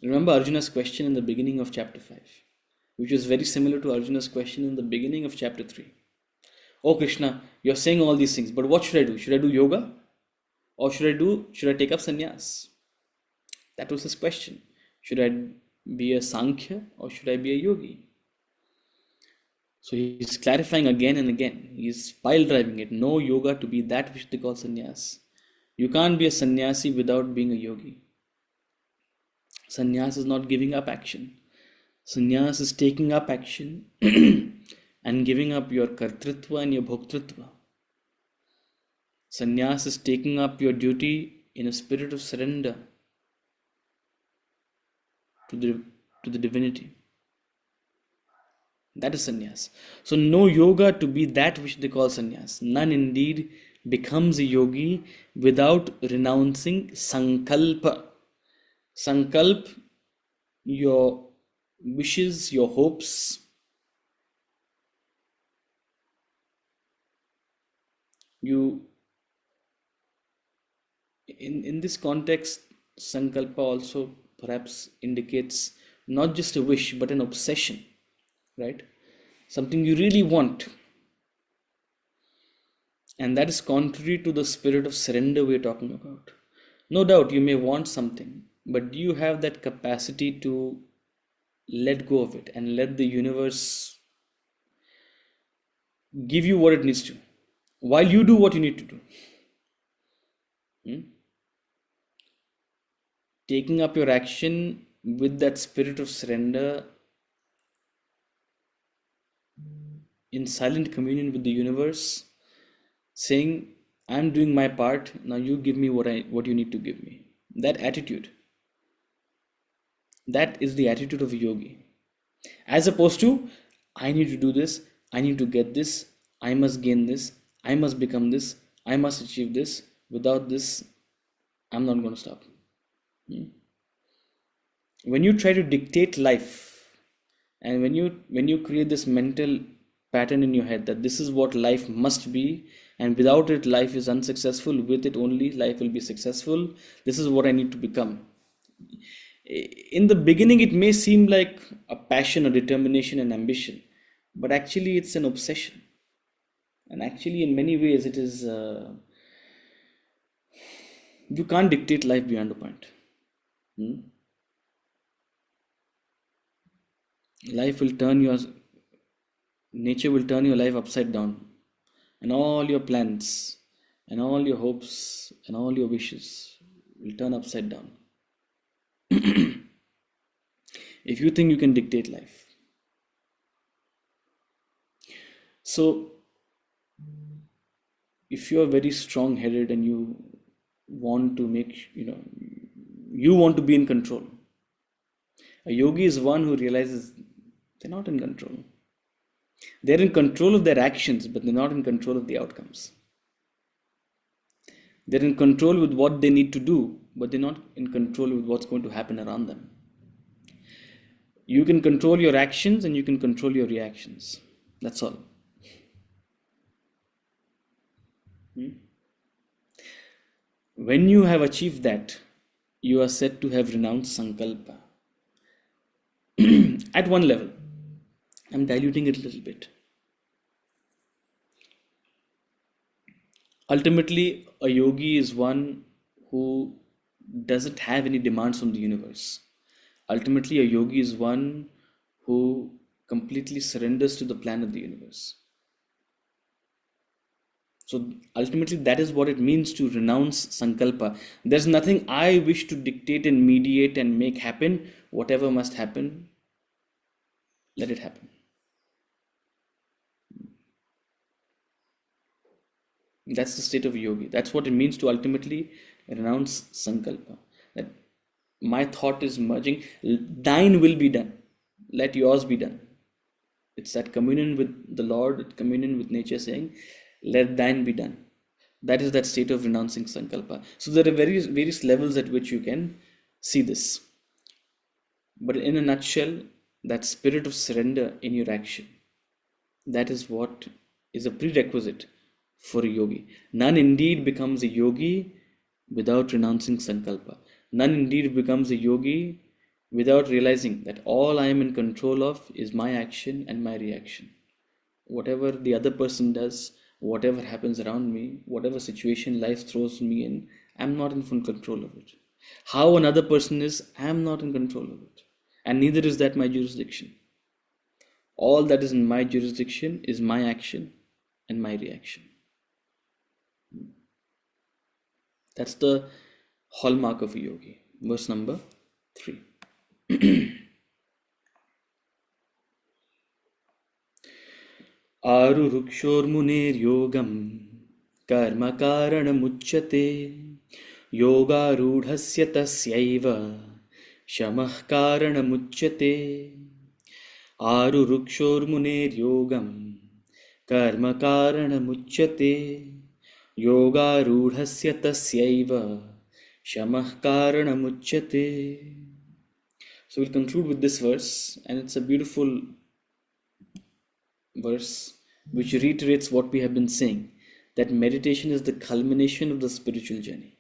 Remember Arjuna's question in the beginning of chapter 5, which was very similar to Arjuna's question in the beginning of chapter 3. Oh Krishna, you're saying all these things, but what should I do? Should I do yoga? Or should I take up sannyas? That was his question. Should I be a Sankhya or should I be a yogi? So he's clarifying again and again. He's pile driving it. No yoga to be that which they call sannyas. You can't be a sannyasi without being a yogi. Sannyas is not giving up action. Sannyas is taking up action and giving up your kartritva and your bhoktritva. Sannyas is taking up your duty in a spirit of surrender to the divinity. That is sannyas. So no yoga to be that which they call sannyas. None indeed becomes a yogi without renouncing sankalpa. Sankalp, your wishes, your hopes. In this context, sankalpa also perhaps indicates not just a wish but an obsession, right? Something you really want. And that is contrary to the spirit of surrender we're talking about. No doubt you may want something, but do you have that capacity to let go of it and let the universe give you what it needs to, while you do what you need to do? Taking up your action with that spirit of surrender in silent communion with the universe, saying, I'm doing my part, now you give me what you need to give me. That attitude. That is the attitude of a yogi. As opposed to, I need to do this, I need to get this, I must gain this, I must become this, I must achieve this. Without this, I'm not going to stop. When you try to dictate life, and when you create this mental pattern in your head that this is what life must be, and without it life is unsuccessful, with it only life will be successful, this is what I need to become. In the beginning it may seem like a passion or determination and ambition, but actually it's an obsession. And actually in many ways it is you can't dictate life beyond a point. Nature will turn your life upside down, and all your plans and all your hopes and all your wishes will turn upside down if you think you can dictate life. So if you are very strong headed and you want to you want to be in control, a yogi is one who realizes they're not in control. They're in control of their actions, but they're not in control of the outcomes. They're in control with what they need to do, but they're not in control with what's going to happen around them. You can control your actions and you can control your reactions. That's all. When you have achieved that, you are said to have renounced sankalpa. At one level, I'm diluting it a little bit. Ultimately, a yogi is one who doesn't have any demands from the universe. Ultimately, a yogi is one who completely surrenders to the plan of the universe. So ultimately, that is what it means to renounce sankalpa. There's nothing I wish to dictate and mediate and make happen. Whatever must happen, let it happen. That's the state of a yogi. That's what it means to ultimately renounce sankalpa. That my thought is merging, thine will be done, let yours be done. It's that communion with the Lord, communion with nature, saying, let thine be done. That is that state of renouncing sankalpa. So there are various levels at which you can see this. But in a nutshell, that spirit of surrender in your action, that is what is a prerequisite for a yogi. None indeed becomes a yogi without renouncing sankalpa. None indeed becomes a yogi without realizing that all I am in control of is my action and my reaction. Whatever the other person does, whatever happens around me, whatever situation life throws me in, I'm not in full control of it. How another person is, I'm not in control of it. And neither is that my jurisdiction. All that is in my jurisdiction is my action and my reaction. That's the hallmark of a yogi. Verse number 3. आरुरुक्षोर्मुनेर्योगं कर्मकारणमुच्यते योगारूढस्य तस्यैव शमः कारणमुच्यते आरुरुक्षोर्मुनेर्योगं कर्मकारणमुच्यते योगारूढस्य तस्यैव शमः कारणमुच्यते. So we'll conclude with this verse, and it's a beautiful verse which reiterates what we have been saying, that meditation is the culmination of the spiritual journey.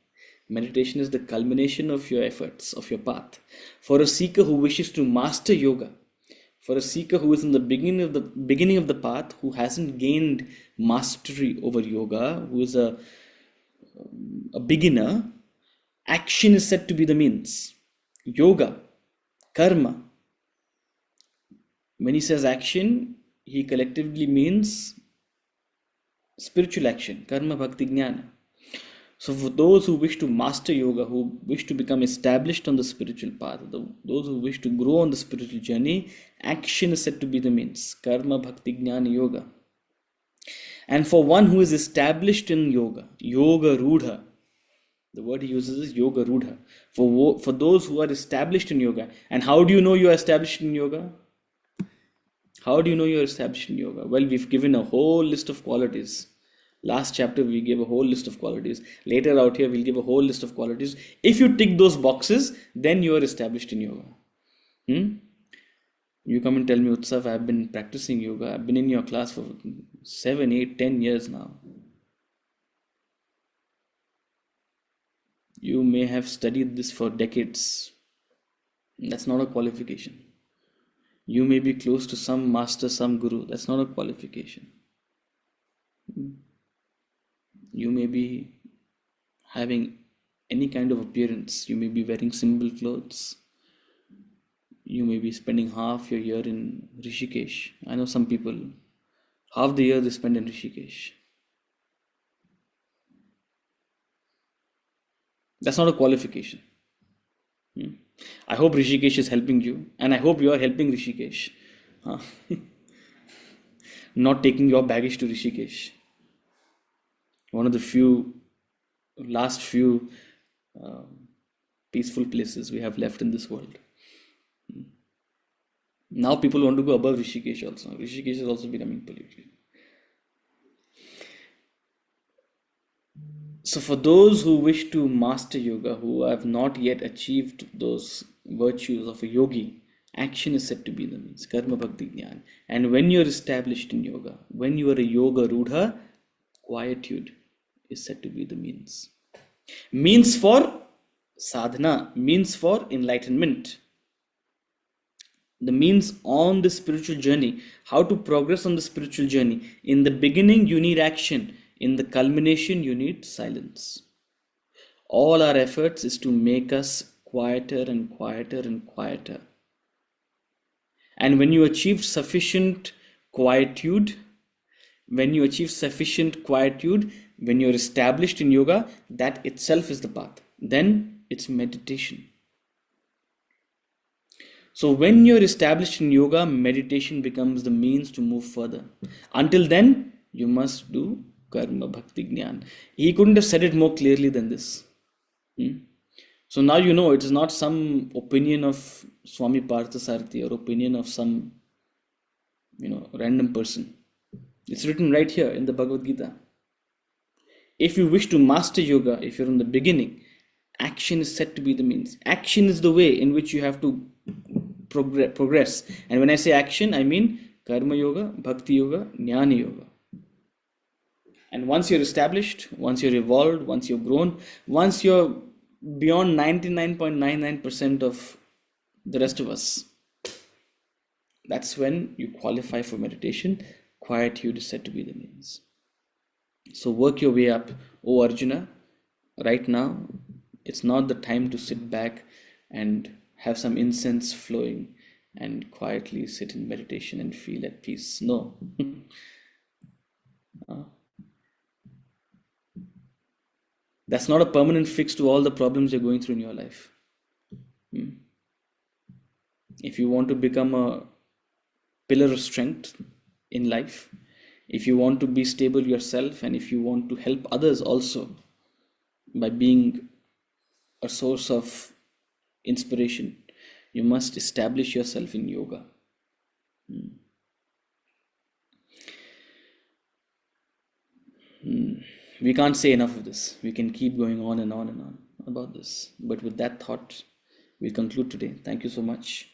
Meditation is the culmination of your efforts, of your path. For a seeker who wishes to master yoga, for a seeker who is in the beginning of the path, who hasn't gained mastery over yoga, who is a beginner, action is said to be the means. Yoga, karma. When he says action, he collectively means spiritual action, karma, bhakti, jnana. So for those who wish to master yoga, who wish to become established on the spiritual path, those who wish to grow on the spiritual journey, action is said to be the means, karma, bhakti, jnana, yoga. And for one who is established in yoga, yoga rudha, the word he uses is yoga rudha. For those who are established in yoga. And how do you know you are established in yoga? How do you know you are established in yoga? Well, we've given a whole list of qualities. Last chapter, we gave a whole list of qualities. Later out here, we'll give a whole list of qualities. If you tick those boxes, then you are established in yoga. You come and tell me, Utsav, I've been practicing yoga. I've been in your class for 7, 8, 10 years now. You may have studied this for decades. That's not a qualification. You may be close to some master, some guru. That's not a qualification. You may be having any kind of appearance. You may be wearing simple clothes. You may be spending half your year in Rishikesh. I know some people, half the year they spend in Rishikesh. That's not a qualification. I hope Rishikesh is helping you, and I hope you are helping Rishikesh. Not taking your baggage to Rishikesh. One of the last few peaceful places we have left in this world. Now people want to go above Rishikesh also. Rishikesh is also becoming polluted. So for those who wish to master yoga, who have not yet achieved those virtues of a yogi, action is said to be the means, karma, bhakti, jnana. And when you are established in yoga, when you are a yoga rudha, quietude is said to be the means. Means for sadhana, means for enlightenment. The means on the spiritual journey, how to progress on the spiritual journey. In the beginning, you need action. In the culmination, you need silence. All our efforts is to make us quieter and quieter and quieter. And when you achieve sufficient quietude, when you're established in yoga, that itself is the path. Then it's meditation. So when you're established in yoga, meditation becomes the means to move further. Until then, you must do karma, bhakti, jnana. He couldn't have said it more clearly than this. So now you know it is not some opinion of Swami Parthasarathi or opinion of some random person. It's written right here in the Bhagavad Gita. If you wish to master yoga, if you're in the beginning, action is said to be the means. Action is the way in which you have to progress. And when I say action, I mean karma yoga, bhakti yoga, jnana yoga. And once you're established, once you're evolved, once you're grown, once you're beyond 99.99% of the rest of us, that's when you qualify for meditation. Quietude is said to be the means. So work your way up, O Arjuna. Right now, it's not the time to sit back and have some incense flowing and quietly sit in meditation and feel at peace. No. That's not a permanent fix to all the problems you're going through in your life. If you want to become a pillar of strength in life, if you want to be stable yourself, and if you want to help others also by being a source of inspiration, you must establish yourself in yoga. We can't say enough of this. We can keep going on and on and on about this. But with that thought, we'll conclude today. Thank you so much.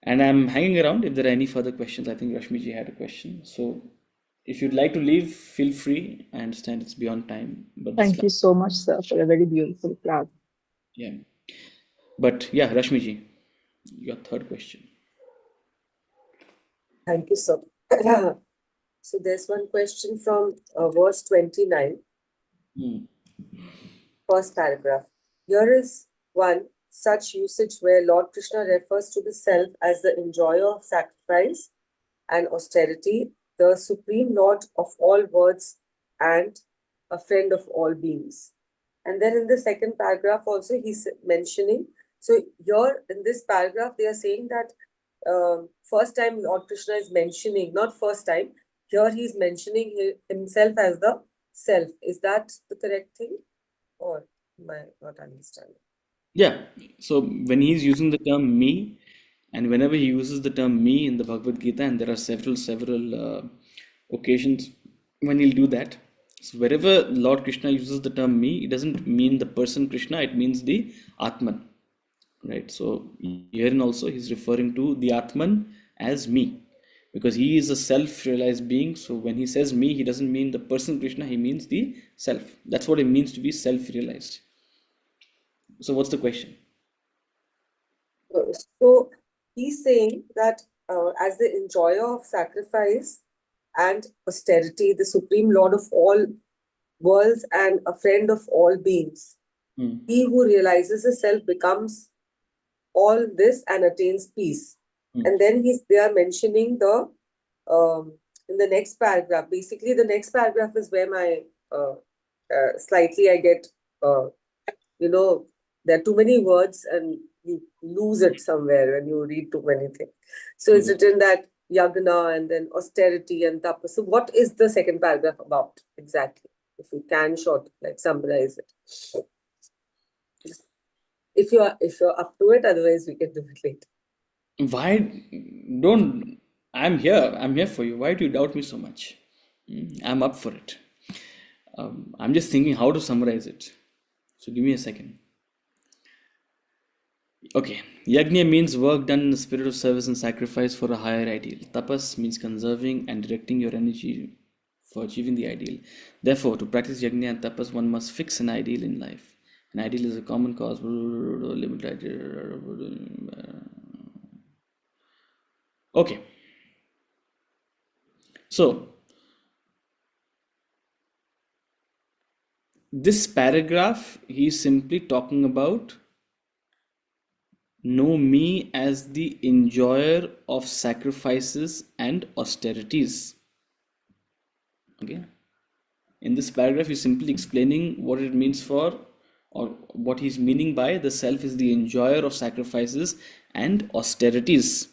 And I'm hanging around if there are any further questions. I think Rashmiji had a question. So if you'd like to leave, feel free. I understand it's beyond time. But Thank you so much, sir, for a very beautiful class. Yeah. But yeah, Rashmiji, your third question. Thank you, sir. So there's one question from verse 29, first paragraph. Here is one such usage where Lord Krishna refers to the self as the enjoyer of sacrifice and austerity, the supreme Lord of all worlds and a friend of all beings. And then in the second paragraph also he's mentioning, so here in this paragraph they are saying that first time Lord Krishna is mentioning, not first time, here he's mentioning himself as the self. Is that the correct thing? Or am I not understanding? Yeah. So when he's using the term me, and whenever he uses the term me in the Bhagavad Gita, and there are several occasions when he'll do that. So wherever Lord Krishna uses the term me, it doesn't mean the person Krishna, it means the Atman. Right? So herein also he's referring to the Atman as me, because he is a self-realized being. So when he says me, he doesn't mean the person Krishna, he means the self. That's what it means to be self-realized. So what's the question? So he's saying that as the enjoyer of sacrifice and austerity, the supreme Lord of all worlds and a friend of all beings, he who realizes the self becomes all this and attains peace. And then they are mentioning the in the next paragraph. Basically, the next paragraph is where my slightly I get there are too many words and you lose it somewhere when you read too many things. So it's written that yagna and then austerity and tapa. So what is the second paragraph about exactly? If you can summarize it. If you're up to it, otherwise we can do it later. I'm here for you. Why do you doubt me so much? I'm up for it. I'm just thinking how to summarize it. So give me a second. Okay, yajna means work done in the spirit of service and sacrifice for a higher ideal. Tapas means conserving and directing your energy for achieving the ideal. Therefore, to practice yajna and tapas, one must fix an ideal in life. An ideal is a common cause. Okay. So, this paragraph, he's simply talking about know me as the enjoyer of sacrifices and austerities. Okay. In this paragraph, he's simply explaining what it means for, or what he's meaning by the self is the enjoyer of sacrifices and austerities.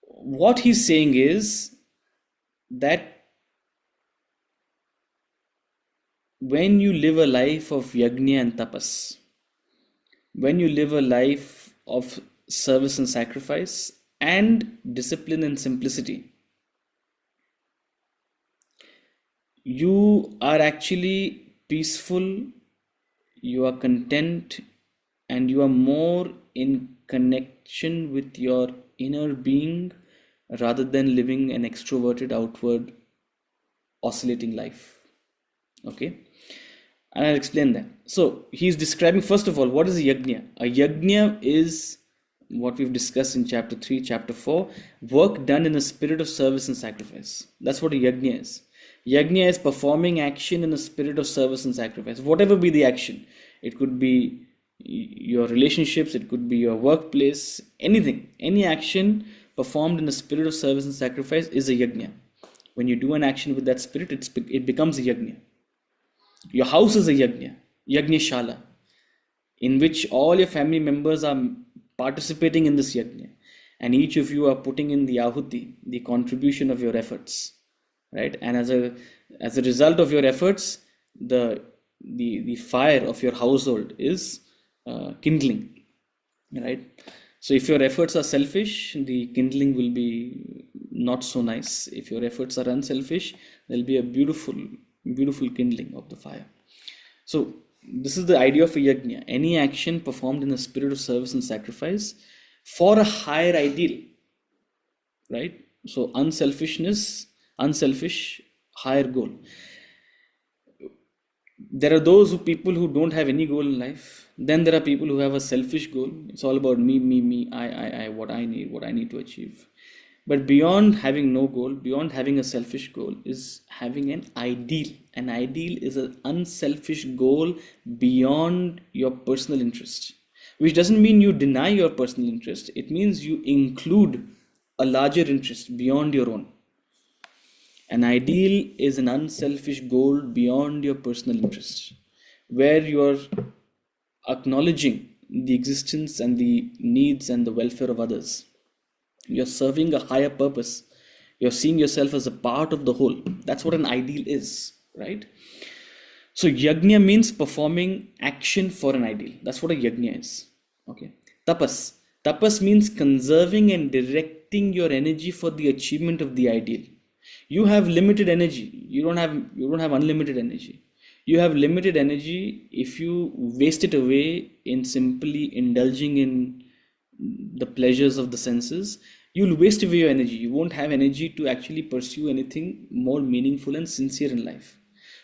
What he's saying is that when you live a life of yajna and tapas, when you live a life of service and sacrifice and discipline and simplicity, you are actually peaceful, you are content, and you are more in connection with your inner being rather than living an extroverted, outward, oscillating life. Okay, and I'll explain that. So he's describing, first of all, what is a yajna? A yajna is what we've discussed in chapter 3, chapter 4, work done in a spirit of service and sacrifice. That's what a yajna is. Yajna is performing action in a spirit of service and sacrifice, whatever be the action. It could be your relationships, it could be your workplace, anything, any action performed in a spirit of service and sacrifice is a yajna. When you do an action with that spirit, it becomes a yajna. Your house is a yajna, yajna shala, in which all your family members are participating in this yajna, and each of you are putting in the ahuti, the contribution of your efforts, right? And as a result of your efforts, the fire of your household is kindling, right? So if your efforts are selfish, the kindling will be not so nice. If your efforts are unselfish, there'll be a beautiful kindling of the fire. So this is the idea of a yajna, any action performed in a spirit of service and sacrifice for a higher ideal, right? So unselfish, higher goal. There are those people who don't have any goal in life. Then there are people who have a selfish goal. It's all about me, I, what I need to achieve. But beyond having no goal, beyond having a selfish goal, is having an ideal. An ideal is an unselfish goal beyond your personal interest, which doesn't mean you deny your personal interest. It means you include a larger interest beyond your own. An ideal is an unselfish goal beyond your personal interest, where you're acknowledging the existence and the needs and the welfare of others. You're serving a higher purpose. You're seeing yourself as a part of the whole. That's what an ideal is, right? So yajna means performing action for an ideal. That's what a yajna is. Okay. Tapas means conserving and directing your energy for the achievement of the ideal. You have limited energy. You don't have unlimited energy. You have limited energy. If you waste it away in simply indulging in the pleasures of the senses, you'll waste away your energy. You won't have energy to actually pursue anything more meaningful and sincere in life.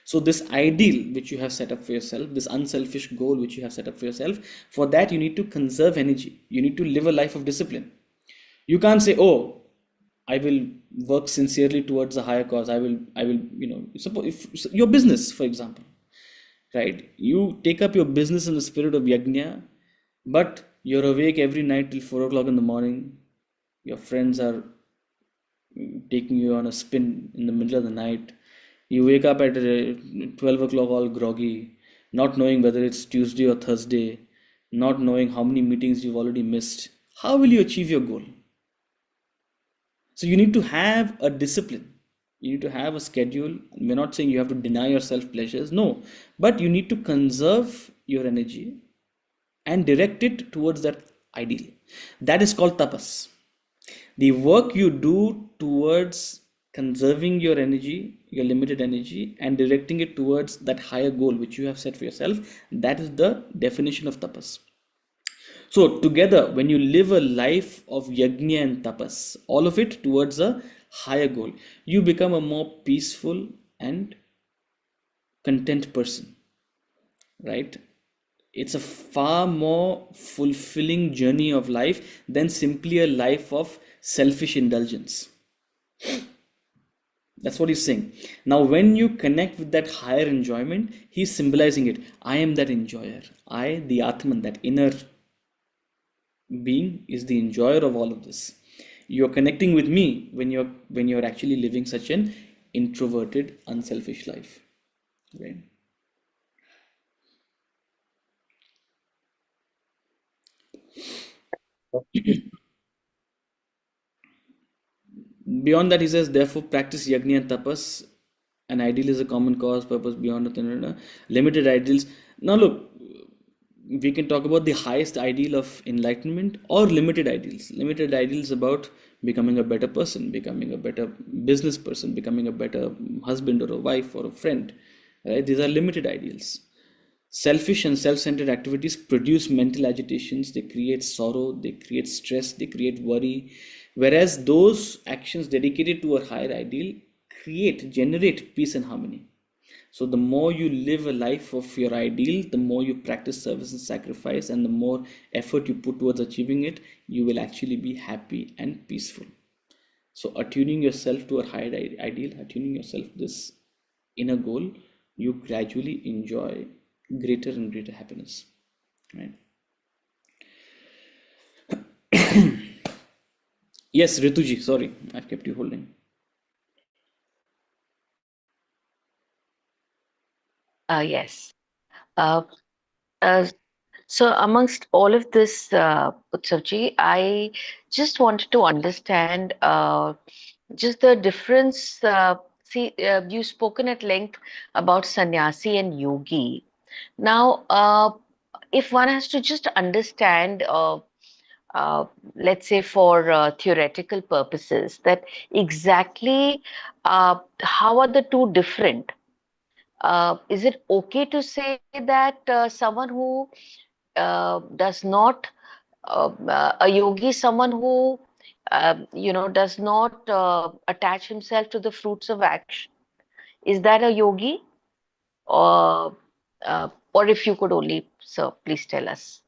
So this ideal which you have set up for yourself, this unselfish goal which you have set up for yourself, for that you need to conserve energy. You need to live a life of discipline. You can't say, oh, I will work sincerely towards a higher cause. I will, suppose if your business, for example, right? You take up your business in the spirit of yajna, but you're awake every night till 4 o'clock in the morning. Your friends are taking you on a spin in the middle of the night. You wake up at 12 o'clock all groggy, not knowing whether it's Tuesday or Thursday, not knowing how many meetings you've already missed. How will you achieve your goal? So you need to have a discipline. You need to have a schedule. We're not saying you have to deny yourself pleasures. No, but you need to conserve your energy and direct it towards that ideal. That is called tapas. The work you do towards conserving your energy, your limited energy, and directing it towards that higher goal which you have set for yourself, that is the definition of tapas. So together, when you live a life of yajna and tapas, all of it towards a higher goal, you become a more peaceful and content person, right? It's a far more fulfilling journey of life than simply a life of selfish indulgence. That's what he's saying. Now, when you connect with that higher enjoyment, he's symbolizing it. I am that enjoyer. I, the Atman, that inner being, is the enjoyer of all of this. You're connecting with me when you're actually living such an introverted, unselfish life, right? Beyond that, he says, therefore, practice yajna and tapas An ideal is a common cause, purpose beyond the limited ideals. Now, look, we can talk about the highest ideal of enlightenment or limited ideals. Limited ideals about becoming a better person, becoming a better business person, becoming a better husband or a wife or a friend. Right? These are limited ideals. Selfish and self-centered activities produce mental agitations, they create sorrow, they create stress, they create worry. Whereas those actions dedicated to a higher ideal generate peace and harmony. So the more you live a life of your ideal, the more you practice service and sacrifice, and the more effort you put towards achieving it, you will actually be happy and peaceful. So attuning yourself to a higher ideal, attuning yourself to this inner goal, you gradually enjoy greater and greater happiness. Right? Yes, Rituji, sorry, I've kept you holding. Yes. Uh, uh, so amongst all of this, Utsavji, I just wanted to understand just the difference. You've spoken at length about sannyasi and yogi. Now, if one has to just understand, uh, let's say for theoretical purposes, that exactly how are the two different? Is it okay to say that someone who does not, a yogi, someone who, does not attach himself to the fruits of action, is that a yogi? Or if you could only, sir, please tell us.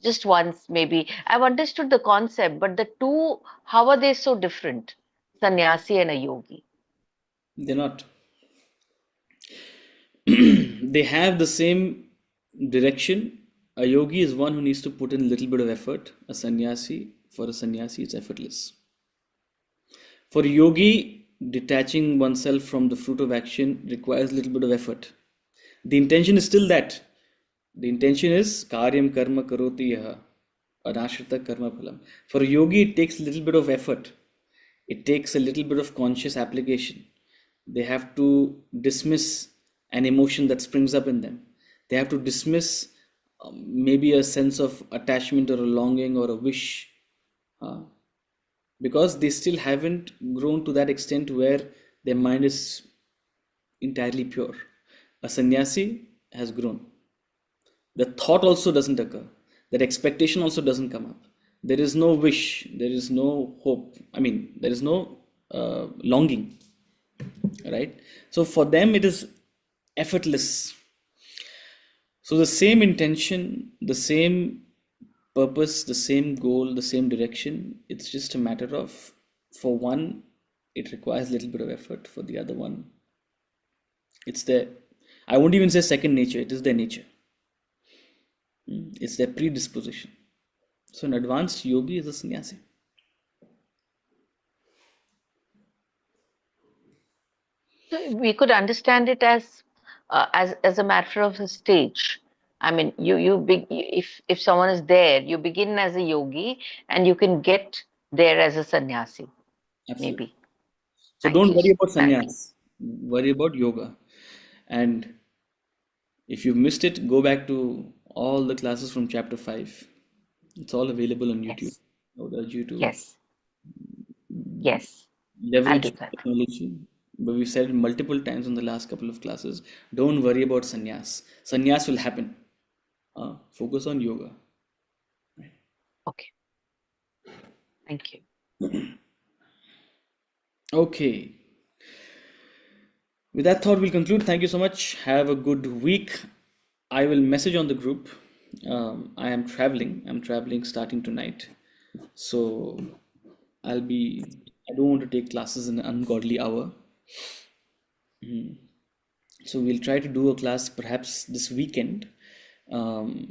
Just once, maybe. I've understood the concept, but the two, how are they so different? Sannyasi and a yogi. They're not. They have the same direction. A yogi is one who needs to put in a little bit of effort. For a sannyasi, it's effortless. For a yogi, detaching oneself from the fruit of action requires a little bit of effort. The intention is still that. The intention is karyam karma karoti yaha, anashrita karma phalam. For a yogi, it takes a little bit of effort. It takes a little bit of conscious application. They have to dismiss an emotion that springs up in them. They have to dismiss maybe a sense of attachment or a longing or a wish, uh, because they still haven't grown to that extent where their mind is entirely pure. A sannyasi has grown. The thought also doesn't occur. That expectation also doesn't come up. There is no wish. There is no hope. I mean, there is no longing. Right? So for them, it is effortless. So the same intention, the same purpose, the same goal, the same direction. It's just a matter of, for one, it requires a little bit of effort. For the other one, it's their, I won't even say second nature, it is their nature. It's their predisposition. So an advanced yogi is a sannyasi. So we could understand it as a matter of a stage. I mean, if someone is there, you begin as a yogi and you can get there as a sannyasi, Absolutely. maybe. So Thank don't you. worry about Thank you. sannyas. Worry about yoga. And if you've missed it, go back to all the classes from chapter 5. It's all available on YouTube. Yes. I would urge you to Yes. Yes. I'll leverage do that. technology. But we've said it multiple times in the last couple of classes. Don't worry about sannyas. Sannyas will happen. Focus on yoga. Okay. Thank you. Okay. With that thought, we'll conclude. Thank you so much. Have a good week. I will message on the group. I am traveling. I'm traveling starting tonight. So I don't want to take classes in an ungodly hour. So we'll try to do a class perhaps this weekend,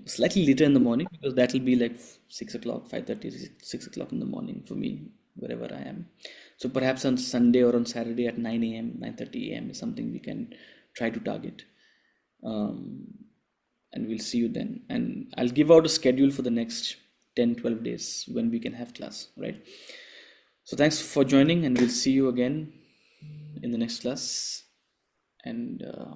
slightly later in the morning, because that will be like 6 o'clock, 5:30, 6 o'clock in the morning for me, wherever I am. So perhaps on Sunday or on Saturday at 9 a.m., 9:30 a.m. is something we can try to target. And we'll see you then. And I'll give out a schedule for the next 10, 12 days when we can have class, right? So thanks for joining, and we'll see you again in the next class. And Sir. yeah.